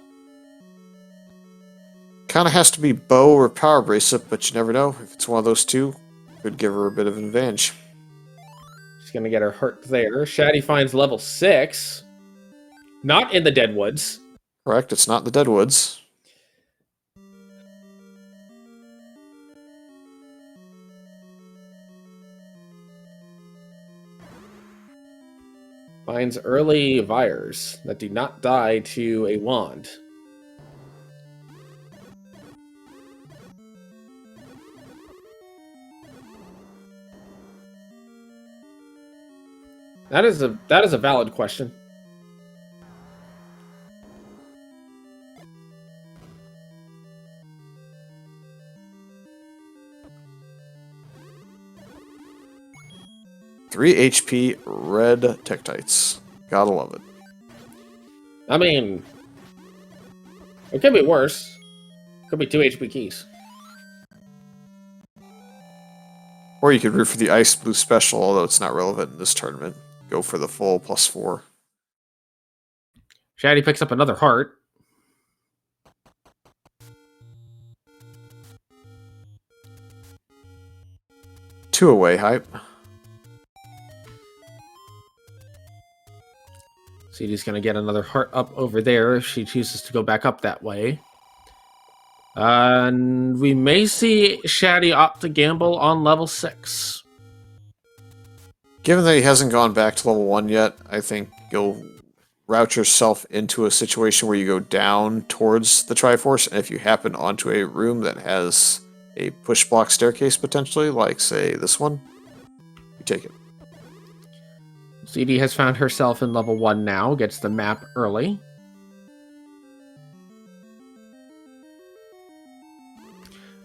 Kind of has to be bow or power bracelet, but you never know. If it's one of those two, could give her a bit of an advantage.
She's going to get her hurt there. Shatty finds level 6. Not in the Deadwoods.
Correct, it's not the Deadwoods.
Finds early Vires that do not die to a wand. That is a valid question.
Three HP red Tektites. Gotta love it.
I mean, it could be worse. Could be 2 HP keys.
Or you could root for the Ice Blue special, although it's not relevant in this tournament. Go for the full +4.
Shatty picks up another heart.
Two away hype.
CD's going to get another heart up over there if she chooses to go back up that way. And we may see Shatty opt to gamble on level 6.
Given that he hasn't gone back to level 1 yet, I think you'll route yourself into a situation where you go down towards the Triforce, and if you happen onto a room that has a push block staircase potentially, like, say, this one, you take it.
CD has found herself in level 1 now, gets the map early.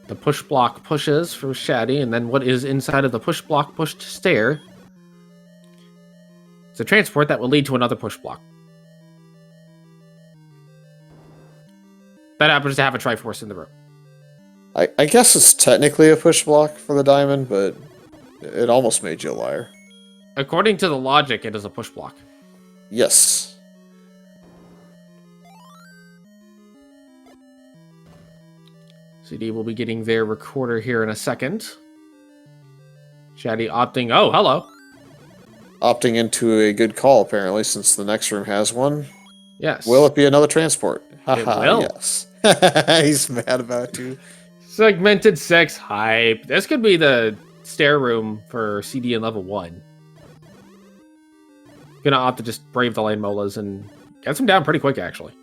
The push block pushes for Shatty, and then what is inside of the push block pushed stair? It's a transport that will lead to another push block. That happens to have a Triforce in the room.
I guess it's technically a push block for the diamond, but it almost made you a liar.
According to the logic, it is a push block.
Yes.
CD will be getting their recorder here in a second. Shatty opting... Oh, hello!
Opting into a good call, apparently, since the next room has one.
Yes.
Will it be another transport? Haha,
will.
Yes. He's mad about it, too.
Segmented 6 hype. This could be the stair room for CD in level 1. Gonna opt to just brave the lane molas and get them down pretty quick, actually.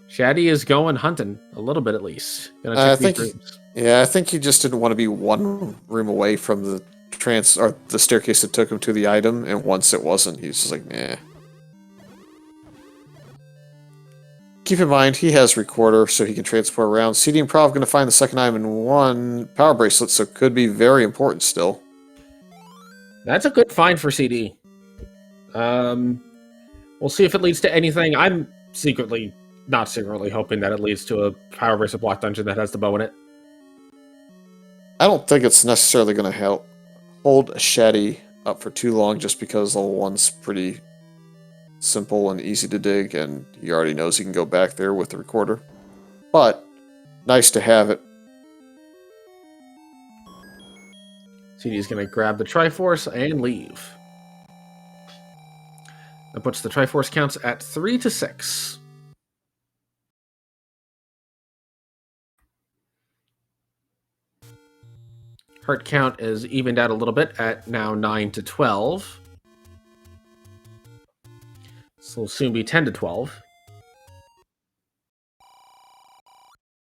Shatty is going hunting, a little bit at least. Gonna check these rooms.
Yeah, I think he just didn't want to be one room away from the the staircase that took him to the item, and once it wasn't, he's just like, nah. Keep in mind, he has recorder, so he can transport around. cdinprov going to find the second item in one power bracelet, so it could be very important still.
That's a good find for CD. We'll see if it leads to anything. I'm not secretly hoping that it leads to a power bracelet block dungeon that has the bow in it.
I don't think it's necessarily going to hold a Shatty up for too long, just because level 1's pretty simple and easy to dig, and he already knows he can go back there with the recorder. But nice to have it.
CD's going to grab the Triforce and leave. That puts the Triforce counts at 3 to 6. Heart count is evened out a little bit at now 9 to 12. This will soon be 10 to 12.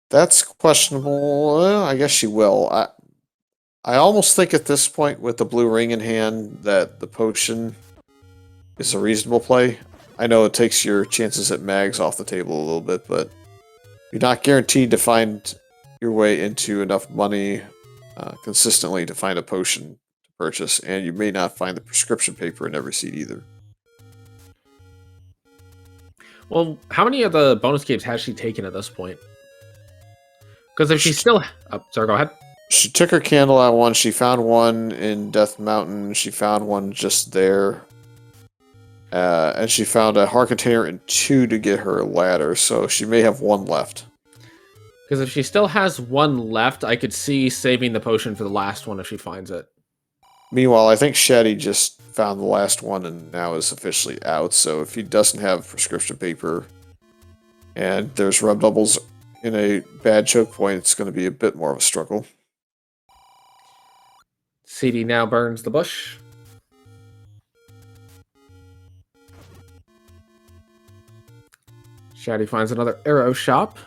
That's questionable. I guess she will. I almost think at this point, with the blue ring in hand, that the potion is a reasonable play. I know it takes your chances at mags off the table a little bit, but you're not guaranteed to find your way into enough money consistently to find a potion to purchase, and you may not find the prescription paper in every seed either.
Well, how many of the bonus games has she taken at this point? Because if she's still... Oh, sorry, go ahead.
She took her candle out one. She found one in Death Mountain. She found one just there. And she found a heart container and 2 to get her ladder, so she may have 1 left.
Because if she still has 1 left, I could see saving the potion for the last one if she finds it.
Meanwhile, I think Shatty just found the last one and now is officially out, so if he doesn't have prescription paper and there's rub bubbles in a bad choke point, it's going to be a bit more of a struggle.
CD now burns the bush. Shatty finds another arrow shop.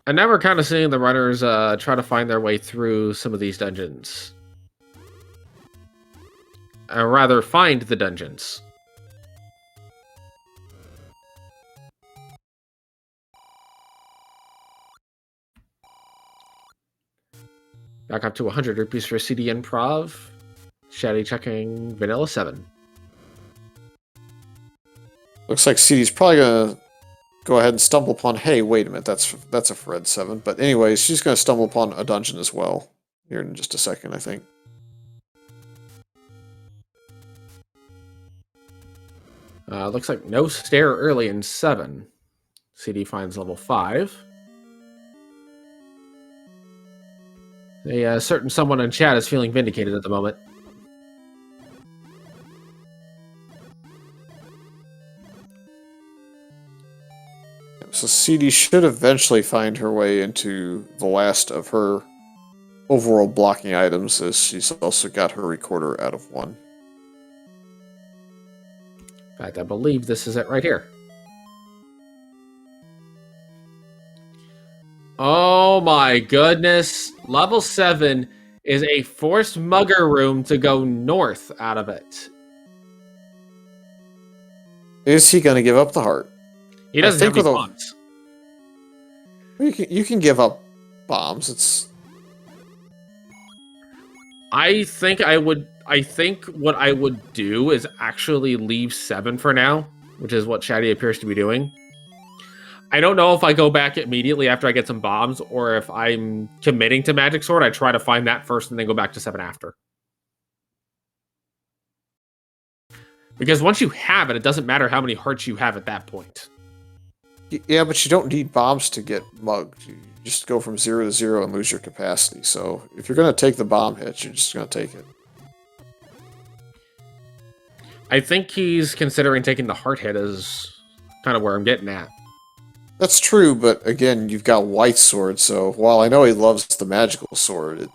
And now we're kind of seeing the runners try to find their way through some of these dungeons. Or rather, find the dungeons. Back up to 100 rupees for cdinprov. Shatty checking Vanilla 7.
Looks like CD's probably gonna go ahead and stumble upon. Hey, wait a minute, that's a Fred 7. But anyways, she's gonna stumble upon a dungeon as well here in just a second, I think.
Looks like no stair early in 7. CD finds level 5. A certain someone in chat is feeling vindicated at the moment.
So CD should eventually find her way into the last of her overworld blocking items, as she's also got her recorder out of 1.
In fact, I believe this is it right here. Oh my goodness. Level 7 is a forced mugger room to go north out of it.
Is he going to give up the heart?
He doesn't have any bombs.
You can give up bombs. It's.
I think what I would do is actually leave 7 for now, which is what Shatty appears to be doing. I don't know if I go back immediately after I get some bombs, or if I'm committing to Magic Sword, I try to find that first and then go back to 7 after. Because once you have it, it doesn't matter how many hearts you have at that point.
Yeah, but you don't need bombs to get mugged. You just go from 0 to 0 and lose your capacity. So if you're going to take the bomb hit, you're just going to take it.
I think he's considering taking the heart hit is kind of where I'm getting at.
That's true, but again, you've got White Sword, so while I know he loves the magical sword,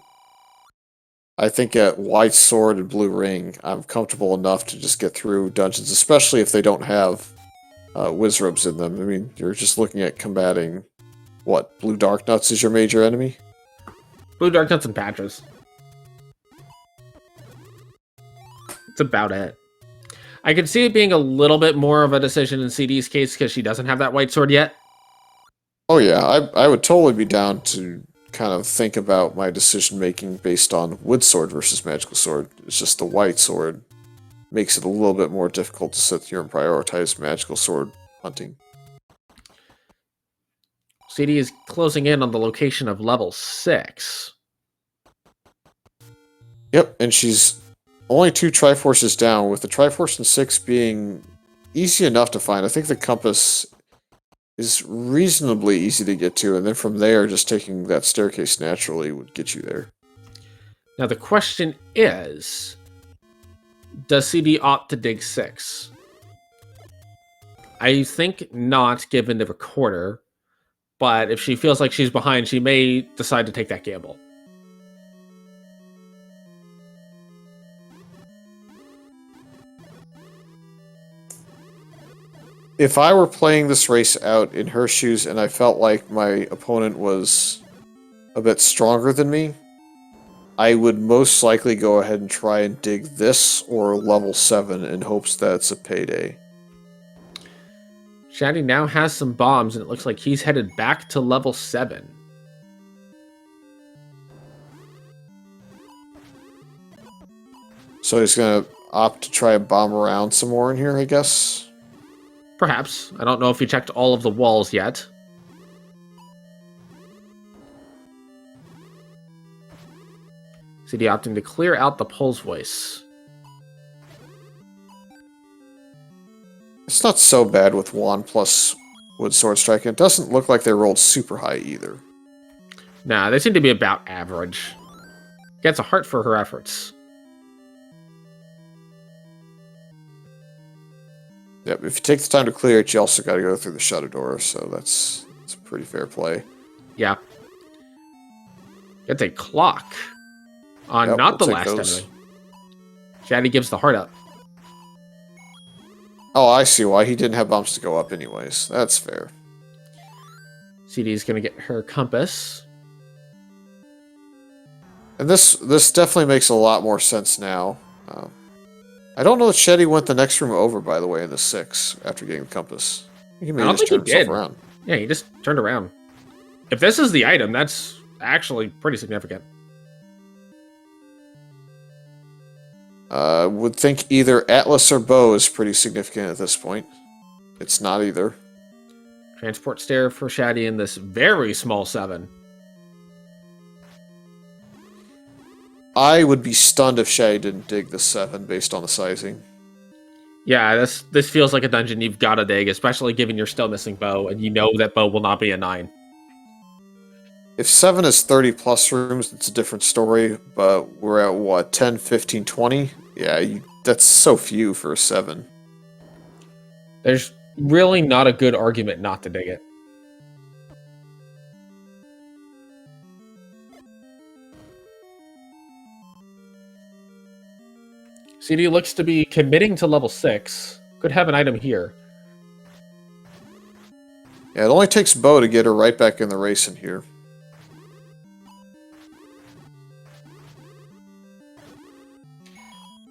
I think at White Sword and Blue Ring, I'm comfortable enough to just get through dungeons, especially if they don't have Wizrobes in them. I mean, you're just looking at combating, what, Blue Dark Nuts is your major enemy?
Blue Dark Nuts and Patches. That's about it. I could see it being a little bit more of a decision in CD's case because she doesn't have that White Sword yet.
Oh yeah, I would totally be down to kind of think about my decision-making based on Wood Sword versus Magical Sword. It's just the White Sword makes it a little bit more difficult to sit here and prioritize Magical Sword hunting.
CD is closing in on the location of level 6.
Yep, and she's only 2 Triforces down, with the Triforce and 6 being easy enough to find. I think the compass is reasonably easy to get to, and then from there, just taking that staircase naturally would get you there.
Now the question is, does CD opt to dig 6? I think not, given the recorder, but if she feels like she's behind, she may decide to take that gamble.
If I were playing this race out in her shoes and I felt like my opponent was a bit stronger than me, I would most likely go ahead and try and dig this or level 7 in hopes that it's a payday.
Shatty now has some bombs, and it looks like he's headed back to level 7.
So he's going to opt to try and bomb around some more in here, I guess?
Perhaps. I don't know if he checked all of the walls yet. CD opting to clear out the Pulse Voice.
It's not so bad with Wand plus Wood Sword Strike. It doesn't look like they rolled super high either.
Nah, they seem to be about average. Gets a heart for her efforts.
Yep, if you take the time to clear it, you also got to go through the shutter door, so that's a pretty fair play.
Yeah. Gets a clock on not the last enemy. Shatty gives the heart up.
Oh, I see why he didn't have bumps to go up anyways. That's fair.
CD is going to get her compass.
And this definitely makes a lot more sense now. I don't know if Shetty went the next room over, by the way, in the 6 after getting the compass. He may
I don't
just
think he
turn himself
did.
around.
Yeah, he just turned around. If this is the item, that's actually pretty significant.
Would think either Atlas or Bow is pretty significant at this point. It's not either.
Transport stair for Shatty in this very small 7.
I would be stunned if Shetty didn't dig the 7 based on the sizing.
Yeah, this feels like a dungeon you've got to dig, especially given you're still missing Bow, and you know that Bow will not be a 9.
If 7 is 30 plus rooms, it's a different story, but we're at, what, 10, 15, 20? Yeah, that's so few for a 7.
There's really not a good argument not to dig it. CD looks to be committing to level 6. Could have an item here.
Yeah, it only takes Bo to get her right back in the race in here.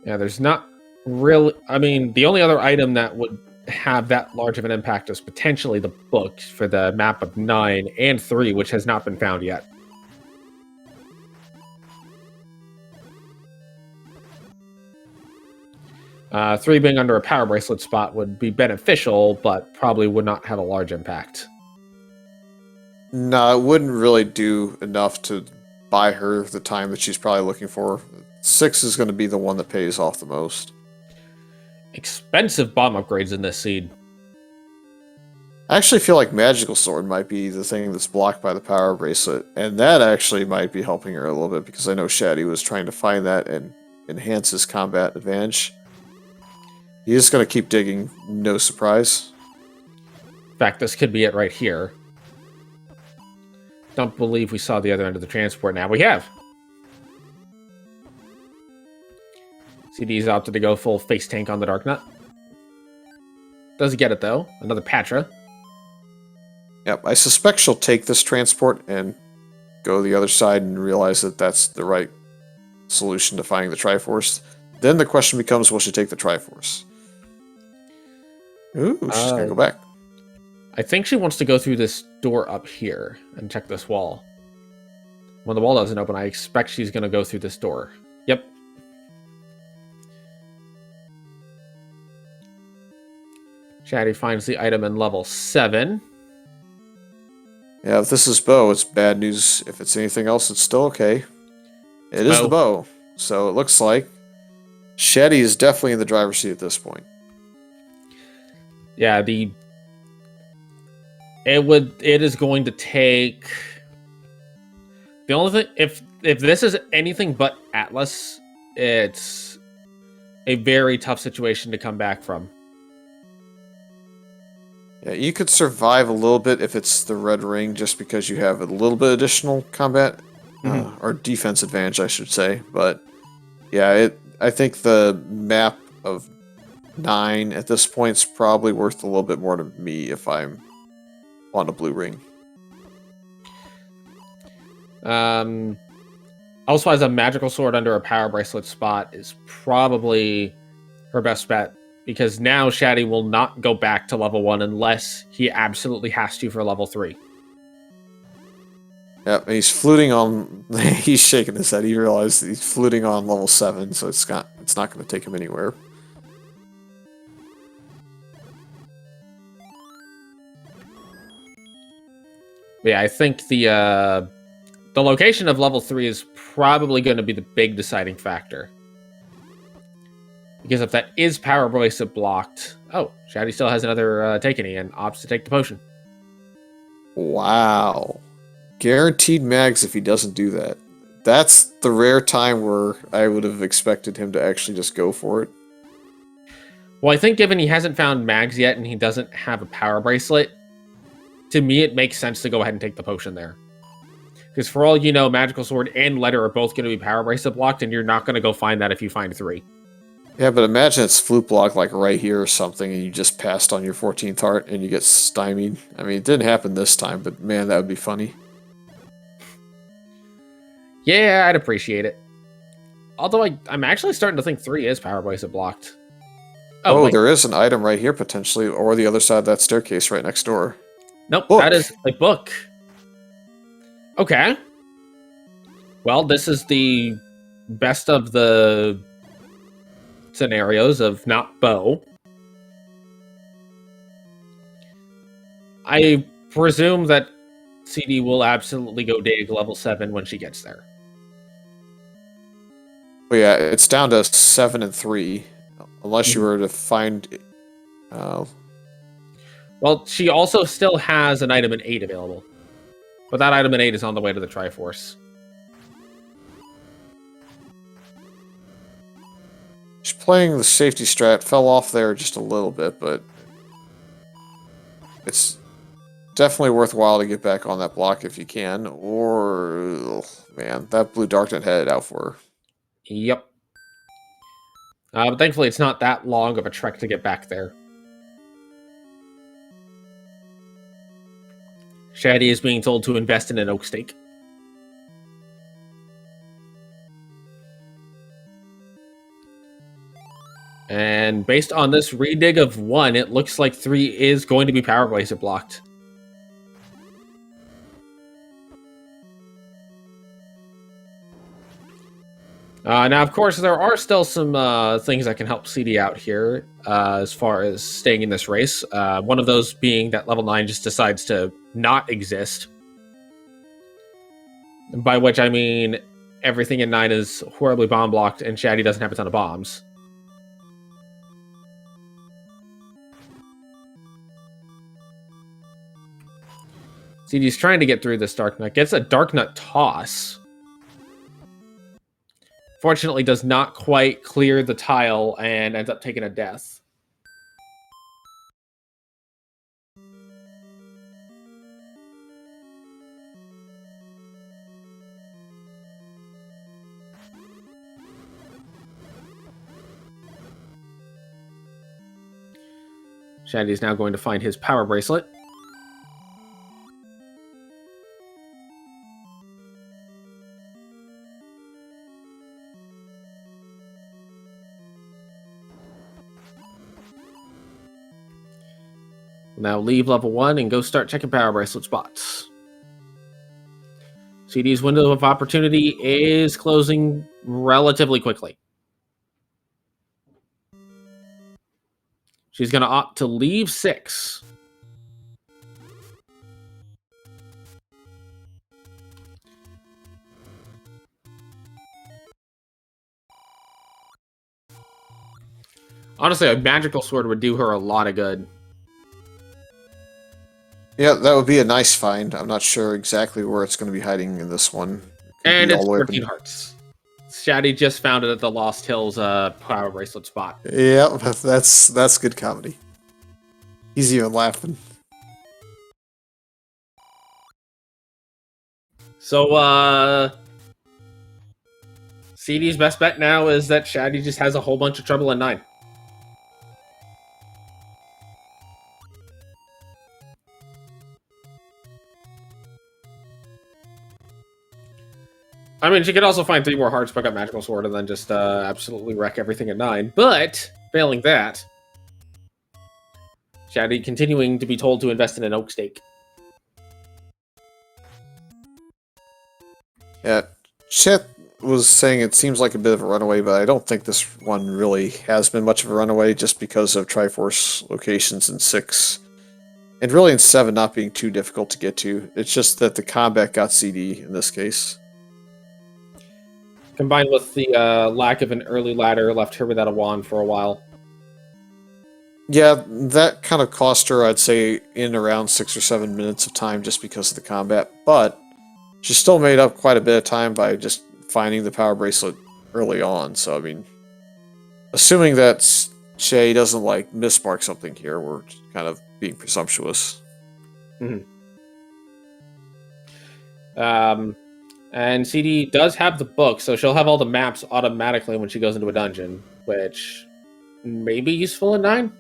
Yeah, there's not really... I mean, the only other item that would have that large of an impact is potentially the book for the map of 9 and 3, which has not been found yet. Three being under a power bracelet spot would be beneficial, but probably would not have a large impact.
No, it wouldn't really do enough to buy her the time that she's probably looking for. 6 is going to be the one that pays off the most.
Expensive bomb upgrades in this seed.
I actually feel like Magical Sword might be the thing that's blocked by the power bracelet, and that actually might be helping her a little bit because I know Shatty was trying to find that and enhance his combat advantage. He's just going to keep digging, no surprise.
In fact, this could be it right here. Don't believe we saw the other end of the transport. Now we have. CD's opted to go full face tank on the Dark Nut. Does get it, though. Another Patra.
Yep, I suspect she'll take this transport and go the other side and realize that that's the right solution to finding the Triforce. Then the question becomes, will she take the Triforce? Ooh, she's going to go back.
I think she wants to go through this door up here and check this wall. When the wall doesn't open, I expect she's going to go through this door. Yep. Shatty finds the item in level 7.
Yeah, if this is Bow, it's bad news. If it's anything else, it's still okay. It is the Bow. So it looks like Shetty is definitely in the driver's seat at this point.
Yeah, it is going to take... The only thing, if this is anything but Atlas, it's a very tough situation to come back from.
Yeah, you could survive a little bit if it's the red ring, just because you have a little bit additional combat, or defense advantage, I should say. But yeah, I think the map of 9 at this point is probably worth a little bit more to me if I'm on a blue ring.
Also has a magical sword under a power bracelet spot is probably her best bet, because now Shatty will not go back to level 1 unless he absolutely has to for level 3.
Yep, he's fluting on... he's shaking his head. He realized he's fluting on level 7, so it's not going to take him anywhere.
Yeah, I think the location of level 3 is probably going to be the big deciding factor. Because if that is power bracelet blocked... Oh, Shatty still has another Takeny and opts to take the potion.
Wow. Guaranteed mags if he doesn't do that. That's the rare time where I would have expected him to actually just go for it.
Well, I think given he hasn't found mags yet and he doesn't have a power bracelet, to me it makes sense to go ahead and take the potion there. Because for all you know, Magical Sword and Letter are both going to be power bracelet blocked, and you're not going to go find that if you find 3.
Yeah, but imagine it's flute block like right here or something, and you just passed on your 14th heart and you get stymied. I mean, it didn't happen this time, but man, that would be funny.
Yeah, I'd appreciate it. Although I'm actually starting to think 3 is power bracelet blocked. Oh,
Oh,
wait.
there is an item right here potentially, or the other side of that staircase right next door.
Nope,
Book!
that is a book. Okay. Well, this is the best of the scenarios of not bow. I presume that CD will absolutely go dig level 7 when she gets there.
But yeah, it's down to 7 and 3, unless you were to find.
Well, she also still has an item in 8 available. But that item in 8 is on the way to the Triforce.
She's playing the safety strat, fell off there just a little bit, but it's definitely worthwhile to get back on that block if you can, or, man, that blue Darknet headed out for her.
Yep. But thankfully, it's not that long of a trek to get back there. Shatty is being told to invest in an oak stake. And based on this redig of 1, it looks like 3 is going to be power bracelet blocked. Now, of course, there are still some things that can help CD out here as far as staying in this race. One of those being that level 9 just decides to not exist. By which I mean everything in 9 is horribly bomb blocked and Shatty doesn't have a ton of bombs. CD's trying to get through this Dark Nut. Gets a Dark Nut toss. Fortunately, does not quite clear the tile and ends up taking a death. Shandy is now going to find his power bracelet. Now leave level 1 and go start checking power bracelet spots. CD's window of opportunity is closing relatively quickly. She's going to opt to leave 6. Honestly, a magical sword would do her a lot of good.
Yeah, that would be a nice find. I'm not sure exactly where it's going to be hiding in this one.
And it's 14 hearts. Shatty just found it at the Lost Hills power bracelet spot.
Yeah, that's good comedy. He's even laughing.
So, CD's best bet now is that Shatty just has a whole bunch of trouble in 9. I mean, she could also find 3 more hearts, pick up Magical Sword, and then just absolutely wreck everything at 9. But, failing that, Shatty continuing to be told to invest in an oak stake.
Yeah, Chet was saying it seems like a bit of a runaway, but I don't think this one really has been much of a runaway just because of Triforce locations in 6. And really in 7 not being too difficult to get to. It's just that the combat got CD in this case.
Combined with the lack of an early ladder, left her without a wand for a while.
Yeah, that kind of cost her, I'd say, in around 6 or 7 minutes of time just because of the combat. But she still made up quite a bit of time by just finding the power bracelet early on. So, I mean, assuming that Shay doesn't, like, mismark something here, we're kind of being presumptuous.
Mm-hmm. And CD does have the book, so she'll have all the maps automatically when she goes into a dungeon, which maybe useful in 9.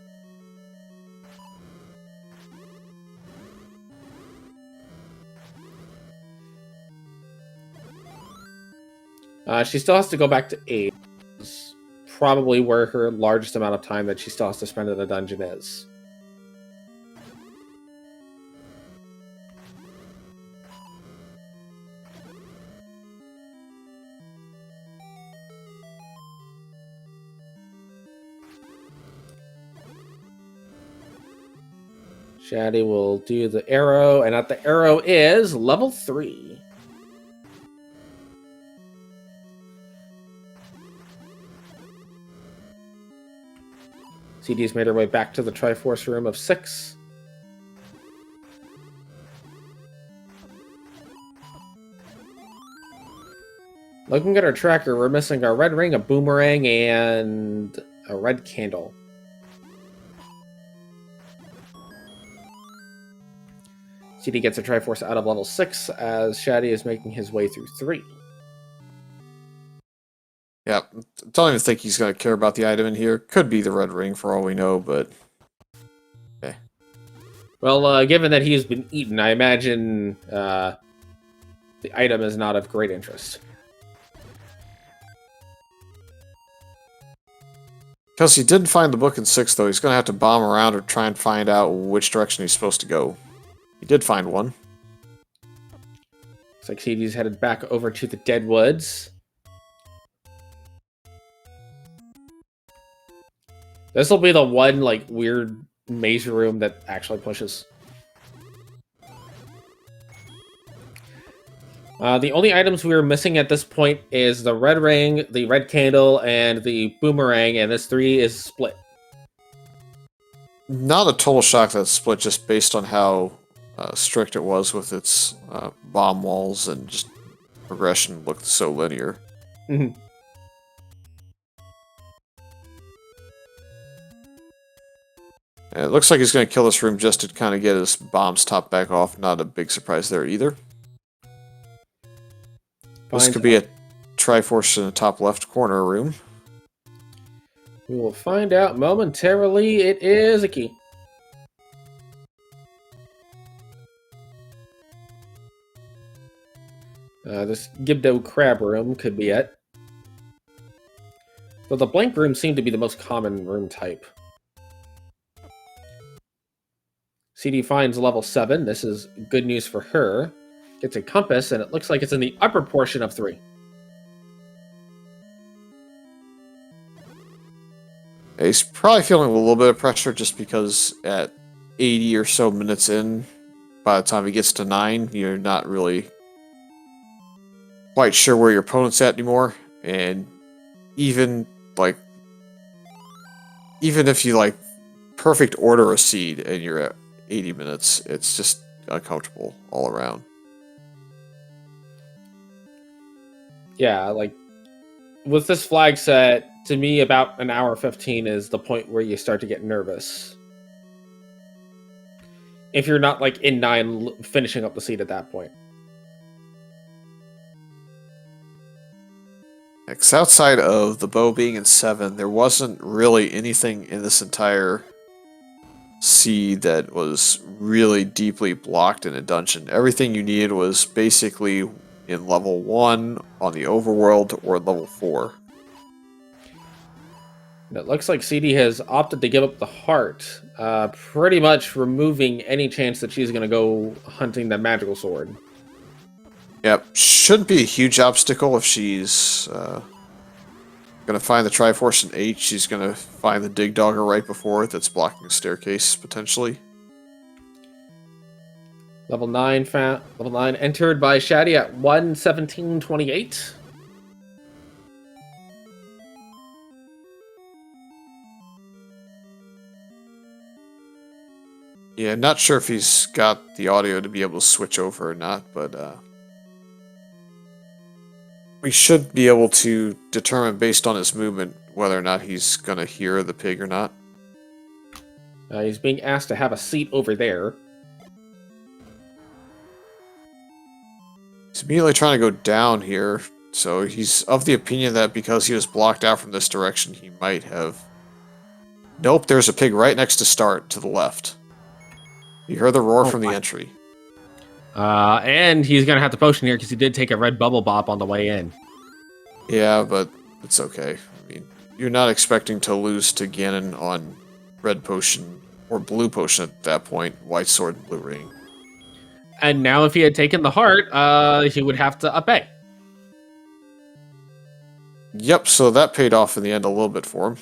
She still has to go back to 8. Is probably where her largest amount of time that she still has to spend in the dungeon is. Shatty will do the arrow, and at the arrow is level 3. CD's made her way back to the Triforce room of 6. Looking at our tracker, we're missing a red ring, a boomerang, and a red candle. CD gets a Triforce out of level 6 as Shatty is making his way through 3.
Yeah, don't even think he's going to care about the item in here. Could be the red ring for all we know, but... okay.
Well, given that he's been eaten, I imagine the item is not of great interest.
Because he didn't find the book in 6, though, he's going to have to bomb around or try and find out which direction he's supposed to go. He did find one.
Looks like CD's headed back over to the Deadwoods. This will be the one, like, weird maze room that actually pushes. The only items we are missing at this point is the red ring, the red candle, and the boomerang, and this 3 is split.
Not a total shock that it's split, just based on how strict it was with its bomb walls and just progression looked so linear.
Mm-hmm.
And it looks like he's going to kill this room just to kind of get his bombs topped back off. Not a big surprise there either. This could be a Triforce in the top left corner room.
We will find out momentarily. It is a key. This Gibdo crab room could be it. Though the blank room seemed to be the most common room type. CD finds level 7. This is good news for her. Gets a compass, and it looks like it's in the upper portion of 3.
He's probably feeling a little bit of pressure just because at 80 or so minutes in, by the time he gets to 9, you're not really quite sure where your opponent's at anymore. And even if you perfect order a seed and you're at 80 minutes, it's just uncomfortable all around.
Yeah, with this flag set, to me, about an hour 15 is the point where you start to get nervous. If you're not, in 9, finishing up the seed at that point.
Because outside of the bow being in 7, there wasn't really anything in this entire seed that was really deeply blocked in a dungeon. Everything you needed was basically in level 1 on the overworld or level 4.
It looks like CD has opted to give up the heart, pretty much removing any chance that she's going to go hunting that magical sword.
Yep, shouldn't be a huge obstacle if she's going to find the Triforce in 8. She's going to find the Dig Dogger right before it that's blocking a staircase, potentially.
Level 9 entered by Shatty at 1:17:28.
Yeah, not sure if he's got the audio to be able to switch over or not, but we should be able to determine based on his movement whether or not he's going to hear the pig or not.
He's being asked to have a seat over there.
He's immediately trying to go down here, so he's of the opinion that because he was blocked out from this direction, he might have Nope, there's a pig right next to start to the left. You heard the roar
Oh,
from the
my.
entry.
And he's going to have to potion here because he did take a red bubble bop on the way in.
Yeah, but it's okay. I mean, you're not expecting to lose to Ganon on red potion or blue potion at that point. White sword and blue ring.
And now if he had taken the heart, he would have to up A.
Yep, so that paid off in the end a little bit for him.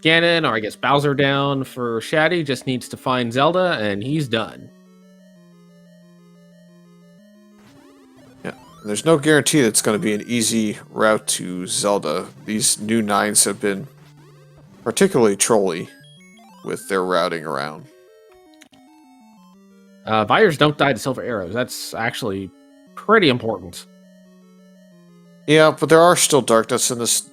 Ganon, or I guess Bowser down for Shatty, just needs to find Zelda, and he's done.
Yeah, and there's no guarantee that it's going to be an easy route to Zelda. These new 9s have been particularly trolly with their routing around.
Buyers don't die to silver arrows. That's actually pretty important.
Yeah, but there are still darkness in this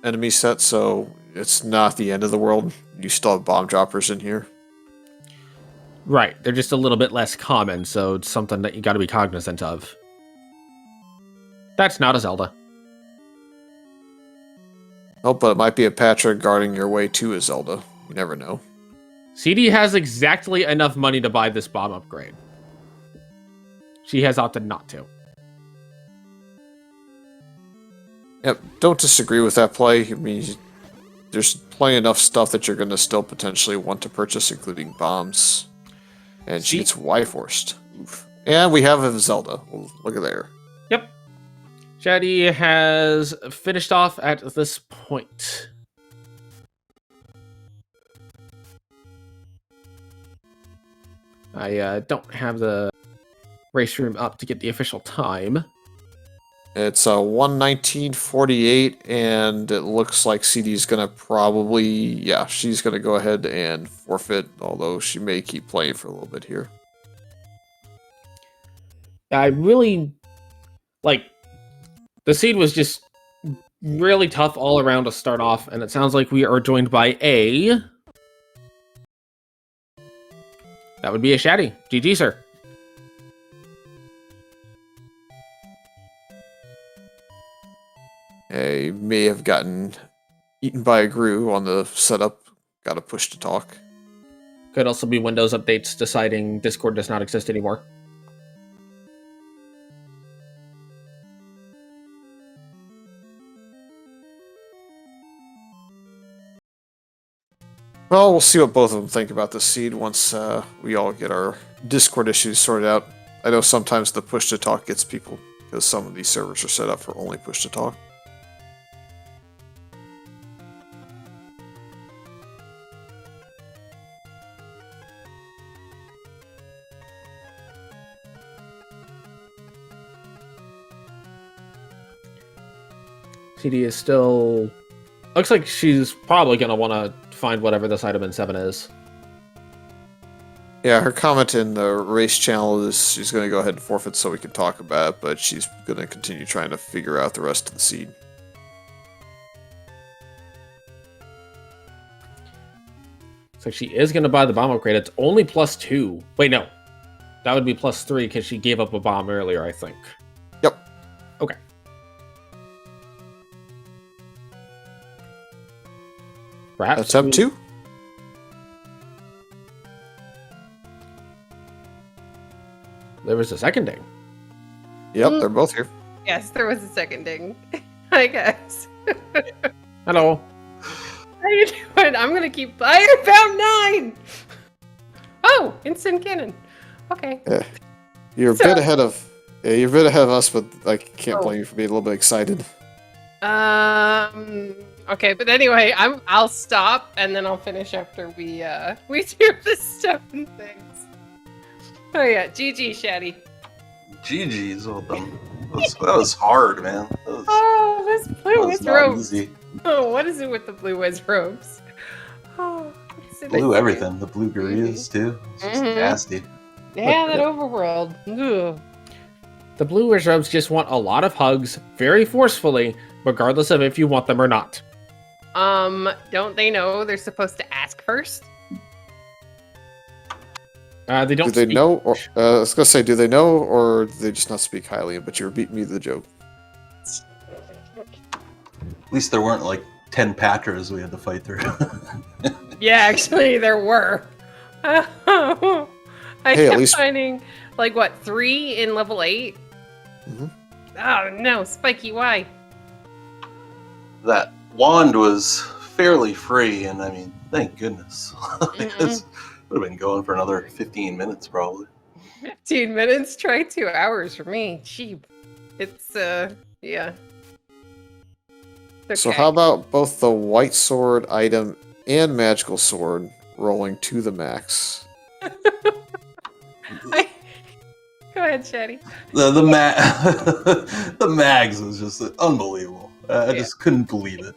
enemy set, so it's not the end of the world. You still have bomb droppers in here.
Right, they're just a little bit less common, so it's something that you got to be cognizant of. That's not a Zelda.
Oh, but it might be a Patrick guarding your way to a Zelda. You never know.
CD has exactly enough money to buy this bomb upgrade. She has opted not to.
Yep, don't disagree with that play. I mean, there's plenty enough stuff that you're going to still potentially want to purchase, including bombs. And she gets Y-forced. Oof. And we have a Zelda. Well, look at there.
Yep. Shatty has finished off at this point. I don't have the race room up to get the official time.
It's 1:19:48, and it looks like CD's gonna probably, yeah, she's gonna go ahead and forfeit, although she may keep playing for a little bit here.
I really, the seed was just really tough all around to start off, and it sounds like we are joined by a... That would be a Shatty. GG, sir.
I may have gotten eaten by a Gru on the setup. Got a push to talk.
Could also be Windows updates deciding Discord does not exist anymore.
Well, we'll see what both of them think about the seed once we all get our Discord issues sorted out. I know sometimes the push to talk gets people because some of these servers are set up for only push to talk.
CD is still... Looks like she's probably going to want to find whatever this item in 7 is.
Yeah, her comment in the race channel is she's going to go ahead and forfeit so we can talk about it, but she's going to continue trying to figure out the rest of the seed.
So she is going to buy the bomb upgrade. It's only +2. Wait, no. That would be +3 because she gave up a bomb earlier, I think.
Yep.
Okay. Perhaps
Attempt 2?
There was a second ding.
Yep, they're both here.
Yes, there was a second ding. Hi, guys.
Hello.
How you doing? I'm gonna keep. I found 9. Oh, instant cannon. Okay.
Yeah. You're a bit ahead of. Yeah, you're a bit ahead of us, but I can't blame you for being a little bit excited.
Okay, but anyway, I'll stop and then I'll finish after we do the stuff and things. Oh yeah, GG, Shatty.
GG's, well done. That was hard, man.
Oh, this blue whiz
not
robes.
easy.
Oh, what is it with the blue whiz robes? Oh, what's it
Blue
like?
everything. The blue gorillas too. It's just nasty.
Yeah, that overworld. Ugh.
The blue robes just want a lot of hugs, very forcefully, regardless of if you want them or not.
Don't they know they're supposed to ask first?
They don't.
Do they
speak.
know? Or I was gonna say, do they know, or do they just not speak highly? But you're beating me to the joke.
At least there weren't like 10 Patras we had to fight through.
Yeah, actually, there were. I
Hey, at
kept
least-
finding, like, what, 3 in level 8?
Mhm.
Oh, no, Spiky, why?
That wand was fairly free, and I mean, thank goodness. Because would have been going for another 15 minutes probably.
15 minutes? Try 2 hours for me. Cheap. It's, yeah.
So
Okay.
how about both the white sword item and magical sword rolling to the max?
Go ahead, Shatty.
The the mags was just unbelievable. I just couldn't believe it.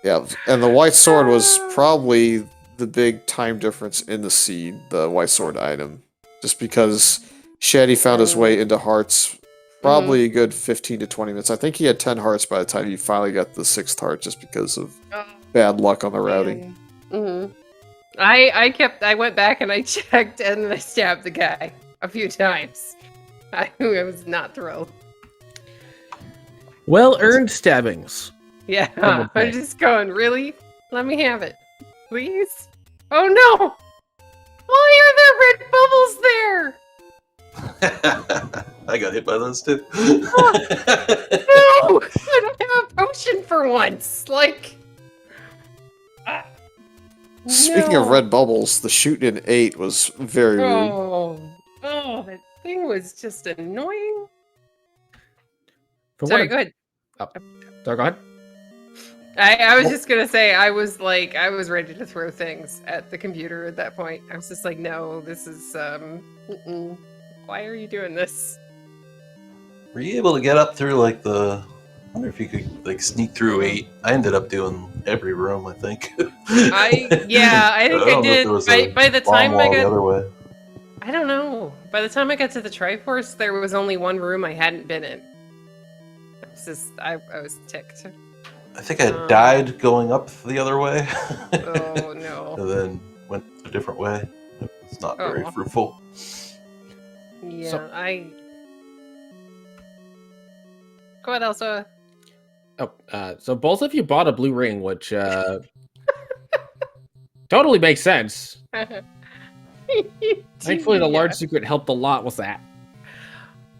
Yeah, and the white sword was probably the big time difference in the seed, the white sword item. Just because Shatty found his way into hearts probably a good 15 to 20 minutes. I think he had 10 hearts by the time he finally got the 6th heart just because of bad luck on the routing.
I went back and I checked and then I stabbed the guy a few times. I was not thrilled.
Well-earned stabbings.
Yeah,
Okay.
I'm just going, really? Let me have it. Please? Oh no! Why are there red bubbles there?
I got hit by those too.
No! I don't have a potion for once. Like...
Speaking of
no.
red bubbles, the shooting in 8 was very rude.
Oh, that thing was just annoying.
For
Sorry,
what
go ahead.
Sorry, go ahead.
I was just gonna say I was ready to throw things at the computer at that point. I was just like, no, this is why are you doing this?
Were you able to get up through like the? I wonder if you could like sneak through 8. I ended up doing every room, I think.
I think I
don't know if
did.
there was a
By the
bomb
time I
wall the
got,
other way.
I don't know. By the time I got to the Triforce, there was only one room I hadn't been in. I was ticked.
I think I died going up the other way.
Oh no.
And then went a different way. It's not very
Oh.
fruitful.
Yeah,
So-
Go ahead, Elsa.
So both of you bought a blue ring, which totally makes sense. Thankfully, the large secret helped a lot with that.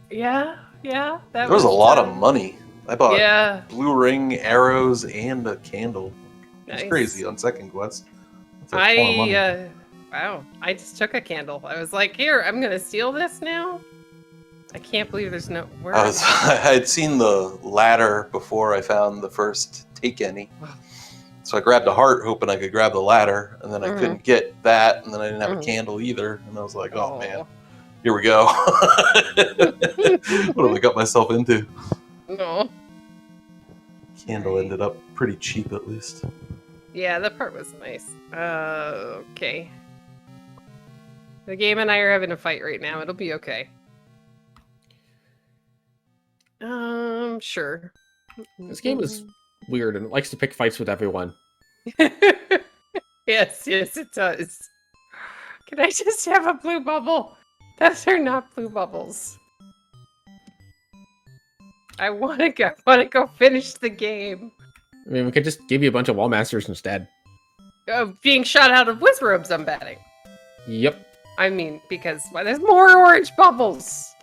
Yeah. That
There was a lot of money. I bought
Yeah.
blue ring, arrows, and a candle. It was
Nice.
crazy on second quest. That's a ton of money.
Wow. I just took a candle. I was like, here, I'm gonna steal this now. I can't believe there's no. Where?
I had seen the ladder before I found the first take any. So I grabbed a heart hoping I could grab the ladder, and then I couldn't get that, and then I didn't have a candle either, and I was like, oh man, here we go. What have I got myself into?
No.
Candle ended up pretty cheap at least.
Yeah, that part was nice. Okay. The game and I are having a fight right now. It'll be okay. Sure.
This game is weird and it likes to pick fights with everyone.
Yes, it does. Can I just have a blue bubble? Those are not blue bubbles. I want to go finish the game.
I mean, we could just give you a bunch of wall masters instead.
Being shot out of wizrobes, I'm betting.
Yep.
I mean, because there's more orange bubbles.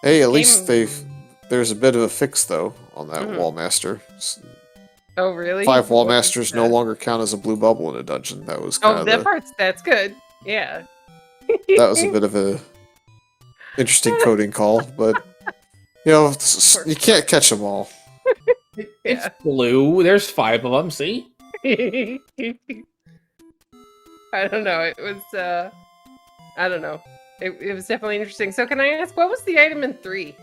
Hey, at least there's a bit of a fix though on that wall master.
Oh, really?
5 wall masters no longer count as a blue bubble in a dungeon. That was kind of
that's good. Yeah.
that was a bit of a interesting coding call, but you know, you can't catch them all.
It's blue. There's 5 of them. See?
I don't know. It was I don't know. It was definitely interesting. So can I ask, what was the item in 3?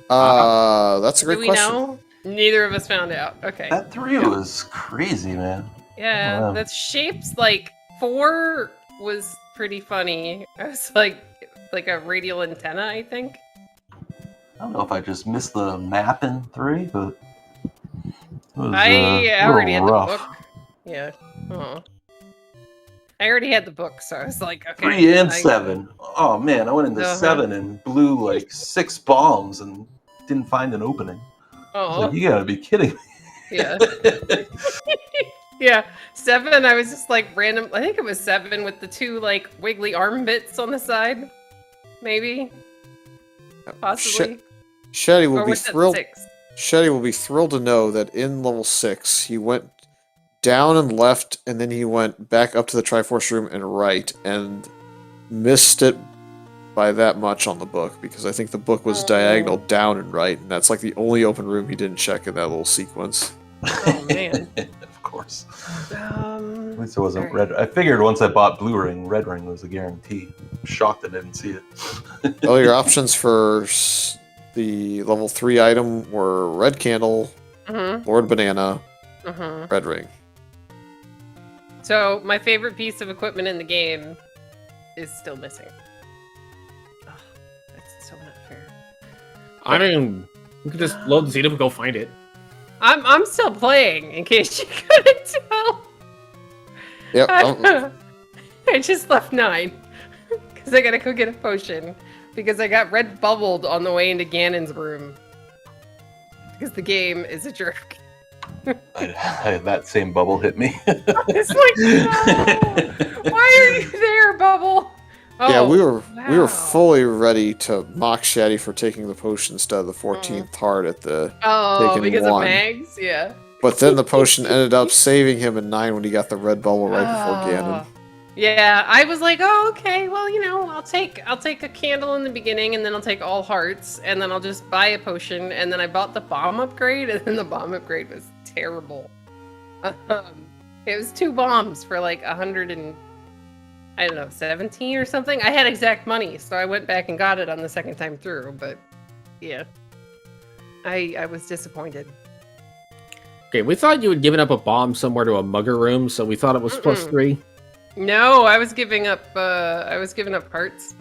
That's a great
Do we
question.
know? Neither of us found out. Okay.
That 3 was crazy, man.
Yeah,
Wow.
that shapes like 4 was pretty funny. I was like a radial antenna, I think.
I don't know if I just missed the map in 3, but it was
I already had
rough.
the book. Yeah. Oh. I already had the book, so I was like, okay.
3 and 7. Oh man, I went into
Uh-huh.
7 and blew like 6 bombs and didn't find an opening. I was
Oh,
like, you gotta be kidding me.
yeah. Yeah. 7, I was just like random. I think it was 7 with the 2 like wiggly arm bits on the side. Maybe. Possibly.
Shetty will
Or
be
was that
thrilled.
6?
Shetty will be thrilled to know that in level 6, he went down and left, and then he went back up to the Triforce room and right, and missed it by that much on the book, because I think the book was diagonal down and right, and that's like the only open room he didn't check in that little sequence.
Oh, man.
Of course.
At
At least it wasn't red. I figured once I bought Blue Ring, Red Ring was a guarantee. I'm shocked I didn't see it.
Well, your options for the level 3 item were Red Candle, Lord Banana, Red Ring.
So, my favorite piece of equipment in the game is still missing. Oh, that's so not fair.
I mean, you can just load the seed up and go find it.
I'm still playing, in case you couldn't tell.
Yep.
I just left 9. Because I gotta go get a potion. Because I got red bubbled on the way into Ganon's room. Because the game is a jerk.
That same bubble hit me.
It's like, no! Why are you there, Bubble? Oh,
Yeah, we were
wow.
fully ready to mock Shatty for taking the potion instead of the 14th heart at the taking
because
one.
of Mags? Yeah.
But then the potion ended up saving him in 9 when he got the red bubble right before Ganon.
Yeah, I was like, oh, okay, well, you know, I'll take a candle in the beginning, and then I'll take all hearts, and then I'll just buy a potion, and then I bought the bomb upgrade, and then the bomb upgrade was terrible. It was 2 bombs for like 100 and, I don't know, 17 or something. I had exact money, so I went back and got it on the second time through, but yeah. I was disappointed.
Okay, we thought you had given up a bomb somewhere to a mugger room, so we thought it was +3.
No, I was giving up hearts.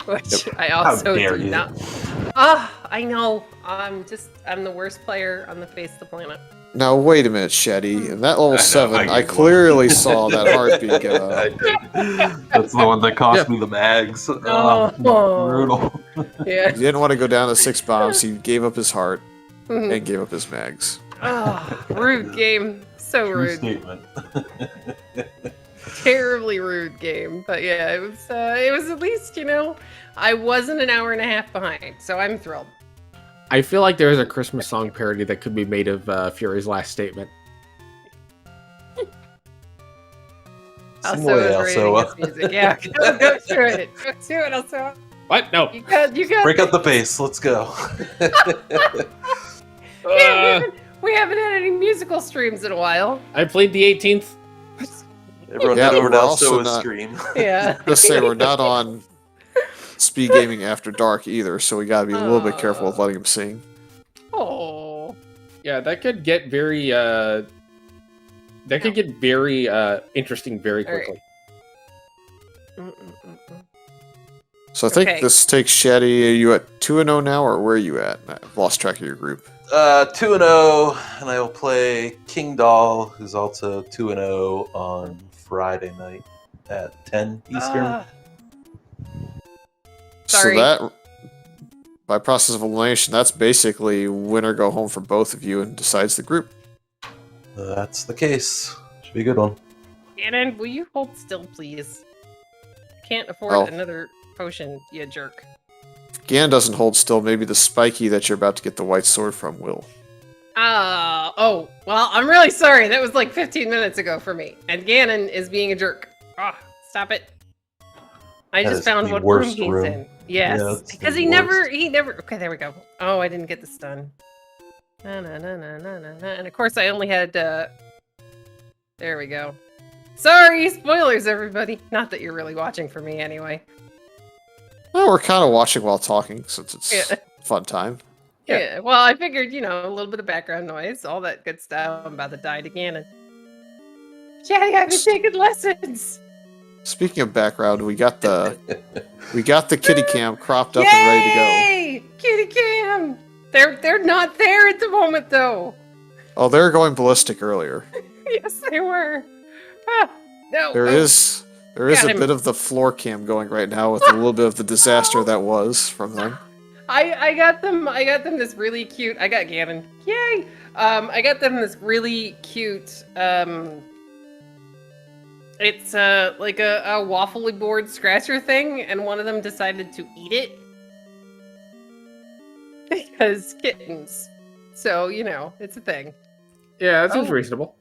Which I also
dare
did
you.
not. I know. I'm the worst player on the face of the planet.
Now, wait a minute, Shetty. In that level
I
7,
know,
I
gave
clearly saw that heart being given
I
up.
did. That's the one that cost me the mags.
Oh.
Brutal.
Yeah.
He didn't want to go down to 6 bombs. He gave up his heart
Mhm.
and gave up his mags.
Oh, rude game. So
True
rude.
statement.
Terribly rude game. But yeah, it was at least, you know, I wasn't an hour and a half behind, so I'm thrilled.
I feel like there's a Christmas song parody that could be made of Fury's last statement.
Also, is rating its music. Yeah, go through it. Go through it, also.
What? No.
You got.
Break up the pace. Let's go.
Yeah, we haven't had any musical streams in a while.
I played the 18th.
Everyone
Yeah,
head over
we're
to
also
Elso's
not-
stream.
Yeah.
Just say we're not on SpeedGaming After Dark either, so we gotta be a little bit careful with letting him sing.
Oh.
Yeah, that could get very interesting very
All right.
quickly.
So I think
Okay.
this takes Shetty. Are you at 2-0 now, or where are you at? I've lost track of your group.
2-0, and I will play King Doll, who's also 2-0 on Friday night at 10 Eastern.
Sorry.
So that, by process of elimination, that's basically win or go home for both of you and decides the group.
That's the case. Should be a good one.
Ganon, will you hold still, please? Can't afford
Oh.
another potion, you jerk.
If Ganon doesn't hold still, maybe the spiky that you're about to get the white sword from will.
Oh, well, I'm really sorry. That was like 15 minutes ago for me. And Ganon is being a jerk. Stop it. I
That
just
is
found
the
what room
worst
he's
room.
in. Yes,
Yeah, that's
because
the
he
worst.
never, okay, there we go. Oh, I didn't get the stun. Na, na, na, na, na, na, na. And of course I only had, there we go. Sorry, spoilers, everybody. Not that you're really watching for me anyway.
Well, we're kind of watching while talking, since it's
Yeah.
a fun time.
Yeah.
Yeah, well, I figured, you know, a little bit of background noise, all that good stuff. I'm about to die to Ganon. Chatty, I've been taking lessons.
Speaking of background, we got the kitty cam cropped up
Yay!
and ready to go.
Kitty Cam! They're not there at the moment, though.
Oh, they were going ballistic earlier.
Yes, they were. No.
There is
Got
a
him.
bit of the floor cam going right now with a little bit of the disaster that was from them.
I got them this really cute. I got Ganon. Yay! I got them this really cute. It's like a waffly board scratcher thing, and one of them decided to eat it because kittens. So you know, it's a thing.
Yeah, that seems
Oh.
reasonable.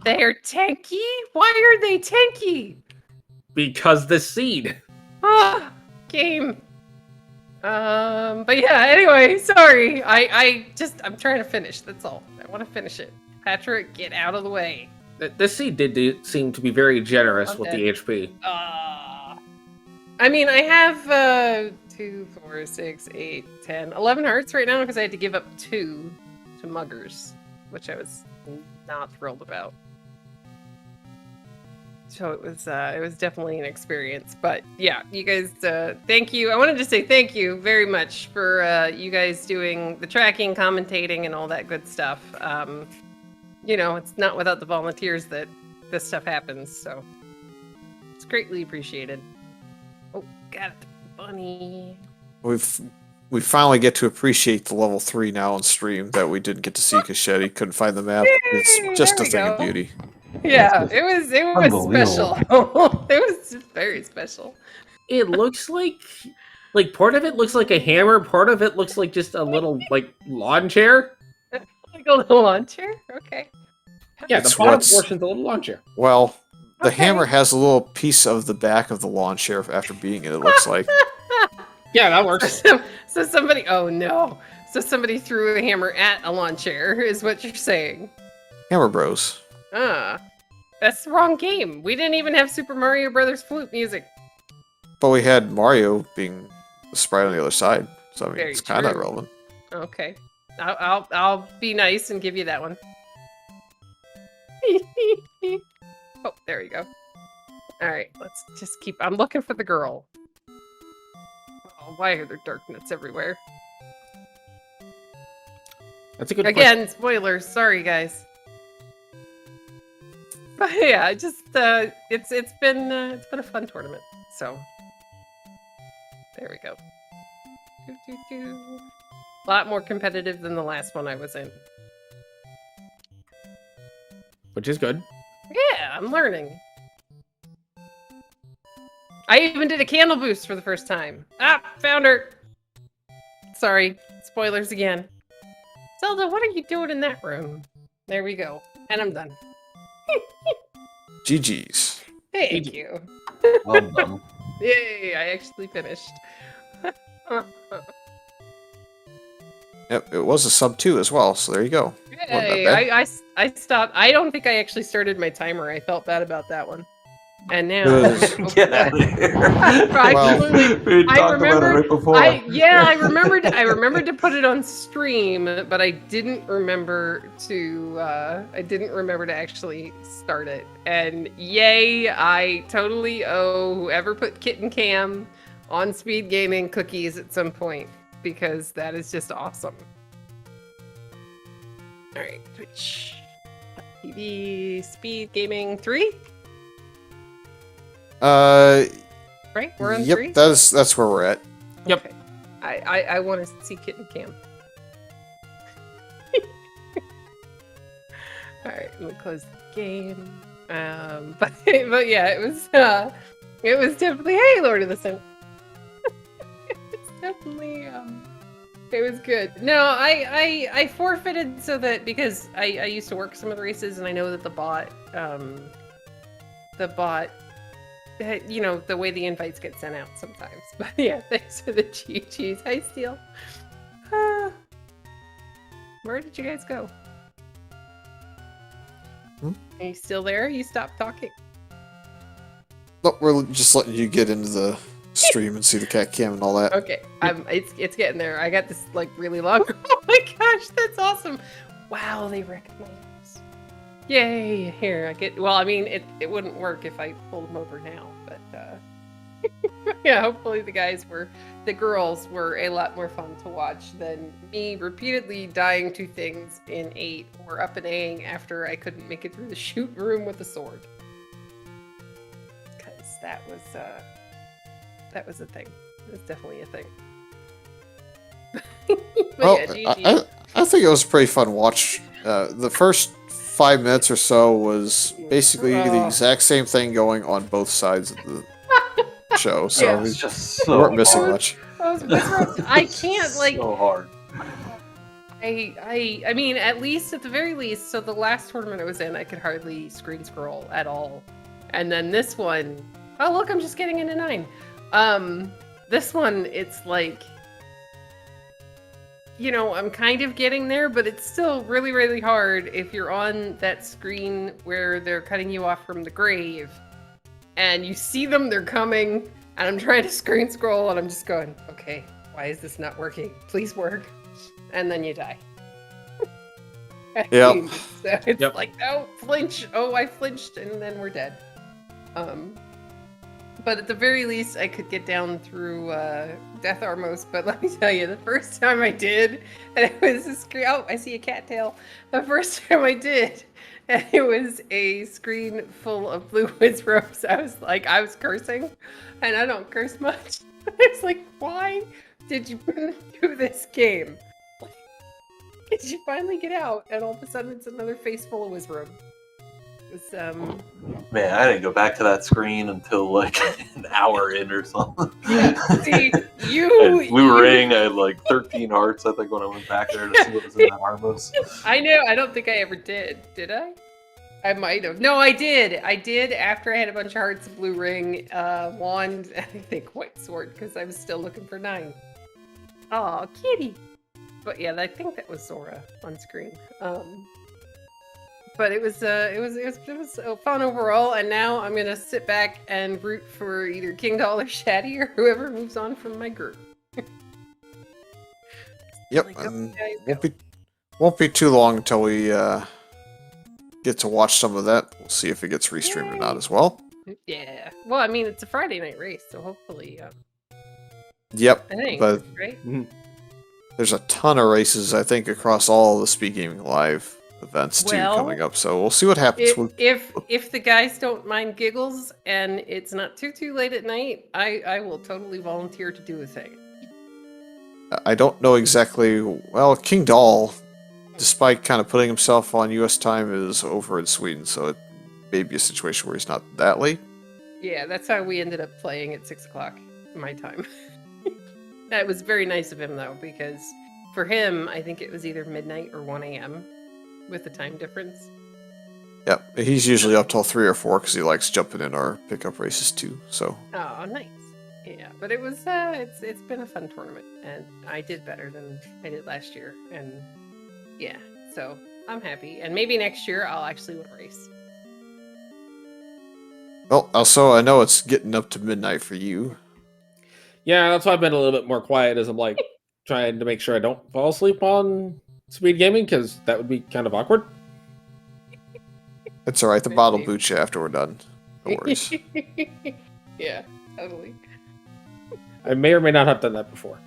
They're tanky. Why are they tanky?
Because the seed.
Ah, game. But yeah, anyway, sorry. I'm trying to finish, that's all. I want to finish it. Patrick, get out of the way.
This seed did seem to be very generous
I'm
with
dead.
the HP.
I mean, I have 2, 4, 6, 8, 10, 11 hearts right now because I had to give up 2 to muggers, which I was not thrilled about. So it was definitely an experience. But yeah, you guys, thank you. I wanted to say thank you very much for you guys doing the tracking, commentating, and all that good stuff. You know, it's not without the volunteers that this stuff happens, so it's greatly appreciated. Oh, got it, bunny.
We finally get to appreciate the level 3 now on stream that we didn't get to see because Shetty couldn't find the map.
Yay,
It's just
there
a
we
thing
go.
of beauty.
Yeah, it was special. It was very special.
It looks like part of it looks like a hammer, part of it looks like just a little like lawn chair.
Like a little lawn chair? Okay.
Yeah,
It's
the bottom
what's-
portion's a little lawn chair.
Well, the
Okay.
hammer has a little piece of the back of the lawn chair after being it looks like.
Yeah, that works.
So somebody, oh no. So somebody threw a hammer at a lawn chair, is what you're saying.
Hammer Bros.
That's the wrong game. We didn't even have Super Mario Brothers flute music.
But we had Mario being the sprite on the other side. So I mean,
Very
it's kind of
true.
relevant.
Okay. I'll be nice and give you that one. Oh, there you go. Alright, let's just keep... I'm looking for the girl. Oh, why are there dark nuts everywhere?
That's a good question.
Again, spoilers. Sorry, guys. But yeah, just it's been a fun tournament. So there we go. A lot more competitive than the last one I was in.
Which is good.
Yeah, I'm learning. I even did a candle boost for the first time. Ah, found her. Sorry, spoilers again. Zelda, what are you doing in that room? There we go. And I'm done.
GG's.
Thank you.
Well done.
Yay, I actually finished.
Yep, it was a sub 2 as well, so there you go. Wasn't that
Yay,
bad.
I stopped. I don't think I actually started my timer. I felt bad about that one. And now...
Get out of here.
Absolutely.
We talked about it right before.
I remembered to put it on stream, but I didn't remember to actually start it. And yay, I totally owe whoever put Kitten Cam on SpeedGaming cookies at some point, because that is just awesome. All right, Twitch TV SpeedGaming 3. Right, we're on 3.
Yep, that's where we're at.
Yep.
Okay. I want to see Kitten Cam. All right, let me close the game. But yeah, it was definitely, hey, Lord of the Sun. It's definitely it was good. No, I forfeited so that, because I used to work some of the races, and I know that the bot you know, the way the invites get sent out sometimes. But yeah, thanks for the GGs. Hi, Steel. Where did you guys go? Are you still there? You stopped talking?
No, we're just letting you get into the stream and see the cat cam and all that.
Okay, it's getting there. I got this like really long. Oh my gosh, that's awesome! Wow, they recognize. Yay! Here I get. Well, I mean, it wouldn't work if I pulled them over now, but yeah. Hopefully, the girls were a lot more fun to watch than me repeatedly dying to things in 8 or up and A-ing after I couldn't make it through the shoot room with a sword. Because that was a thing. It was definitely a thing.
Well,
yeah, GG.
I think it was a pretty fun watch. The first 5 minutes or so was basically the exact same thing going on both sides of the show, so
Yeah.
It's just
we
so
weren't missing
hard.
much.
Those Wizards, I can't like.
So hard.
I mean, at least at the very least. So the last tournament I was in, I could hardly screen scroll at all, and then this one, oh look, I'm just getting into 9. This one, it's like, you know, I'm kind of getting there, but it's still really, really hard if you're on that screen where they're cutting you off from the grave, and you see them, they're coming, and I'm trying to screen scroll, and I'm just going, okay, why is this not working? Please work. And then you die.
Yep.
So it's like, no, flinch. Oh, I flinched, and then we're dead. But at the very least, I could get down through Death Armos. But let me tell you, the first time I did, and it was a screen. Oh, I see a cattail. The first time I did, and it was a screen full of blue Wizards. I was cursing, and I don't curse much. It's like, why did you do this game? Did you finally get out? And all of a sudden, it's another face full of Wizard. It's
Man, I didn't go back to that screen until like an hour in or something.
Yeah, see,
Blue ring, I had like 13 hearts, I think, when I went back there to see what was in that Armos.
I know. I don't think I ever did. Did I? I might have. No, I did. I did after I had a bunch of hearts, blue ring, wand, and I think white sword, because I was still looking for 9. Oh, kitty. But yeah, I think that was Zora on screen. But it was fun overall, and now I'm gonna sit back and root for either King Doll or Shatty or whoever moves on from my group.
Yep,
Like,
and
okay,
won't be too long until we get to watch some of that. We'll see if it gets restreamed or not as well.
Yeah. Well, I mean, it's a Friday night race, so hopefully,
Yep,
I think,
but
right?
there's a ton of races, I think, across all the SpeedGaming Live events too
Well,
coming up. So we'll see what happens.
If the guys don't mind giggles and it's not too late at night, I will totally volunteer to do a thing.
I don't know exactly. Well, King Doll, despite kind of putting himself on U.S. time, is over in Sweden, so it may be a situation where he's not that late.
Yeah, that's how we ended up playing at 6 o'clock my time. That was very nice of him, though, because for him, I think it was either midnight or 1 a.m. with the time difference.
Yep, he's usually up till 3 or 4 because he likes jumping in our pickup races too. So.
Oh, nice. Yeah, but it was it's been a fun tournament, and I did better than I did last year, and yeah, so I'm happy. And maybe next year I'll actually win a race.
Well, also I know it's getting up to midnight for you.
Yeah, that's why I've been a little bit more quiet as I'm like trying to make sure I don't fall asleep on speed gaming, because that would be kind of awkward.
It's alright, the bottle boots you after we're done. No worries.
Yeah, totally.
I may or may not have done that before.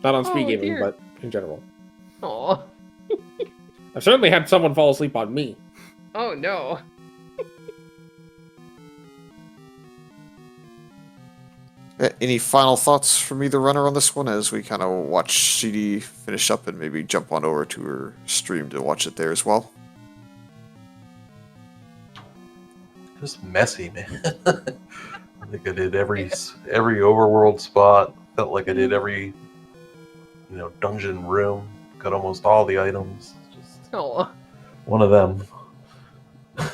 Not on
Oh,
speed gaming,
dear.
but in general.
Oh,
I've certainly had someone fall asleep on me.
oh no.
Any final thoughts from either runner on this one as we kind of watch CD finish up and maybe jump on over to her stream to watch it there as well?
Just messy, man. I think I did every overworld spot. Felt like I did every dungeon room. Got almost all the items. Just
Oh,
one of them.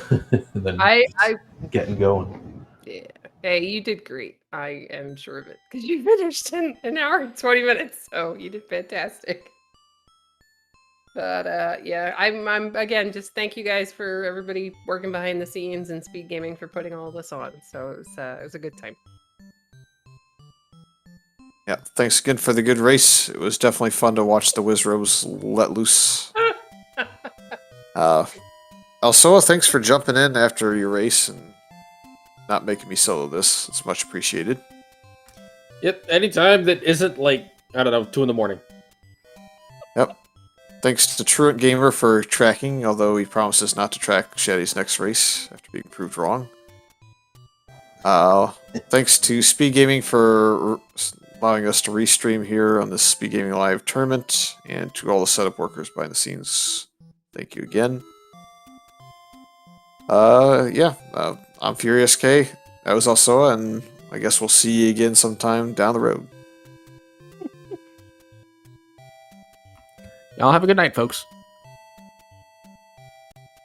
And then
I
getting going.
yeah. Hey, you did great. I am sure of it, because you finished in an hour and 20 minutes, so you did fantastic. But yeah, I'm again, just thank you guys for everybody working behind the scenes and Speed Gaming for putting all this on. So it was a good time.
Yeah, thanks again for the good race. It was definitely fun to watch the Wizrobes let loose. Also, thanks for jumping in after your race and not making me solo this. It's much appreciated.
Yep, anytime that isn't like, I don't know, 2 in the morning.
Yep. Thanks to Truant Gamer for tracking, although he promises not to track Shatty's next race after being proved wrong. Thanks to Speed Gaming for allowing us to restream here on this SpeedGaming Live tournament, and to all the setup workers behind the scenes. Thank you again. I'm Furious K. That was Alsoa, and I guess we'll see you again sometime down the road.
Y'all have a good night, folks.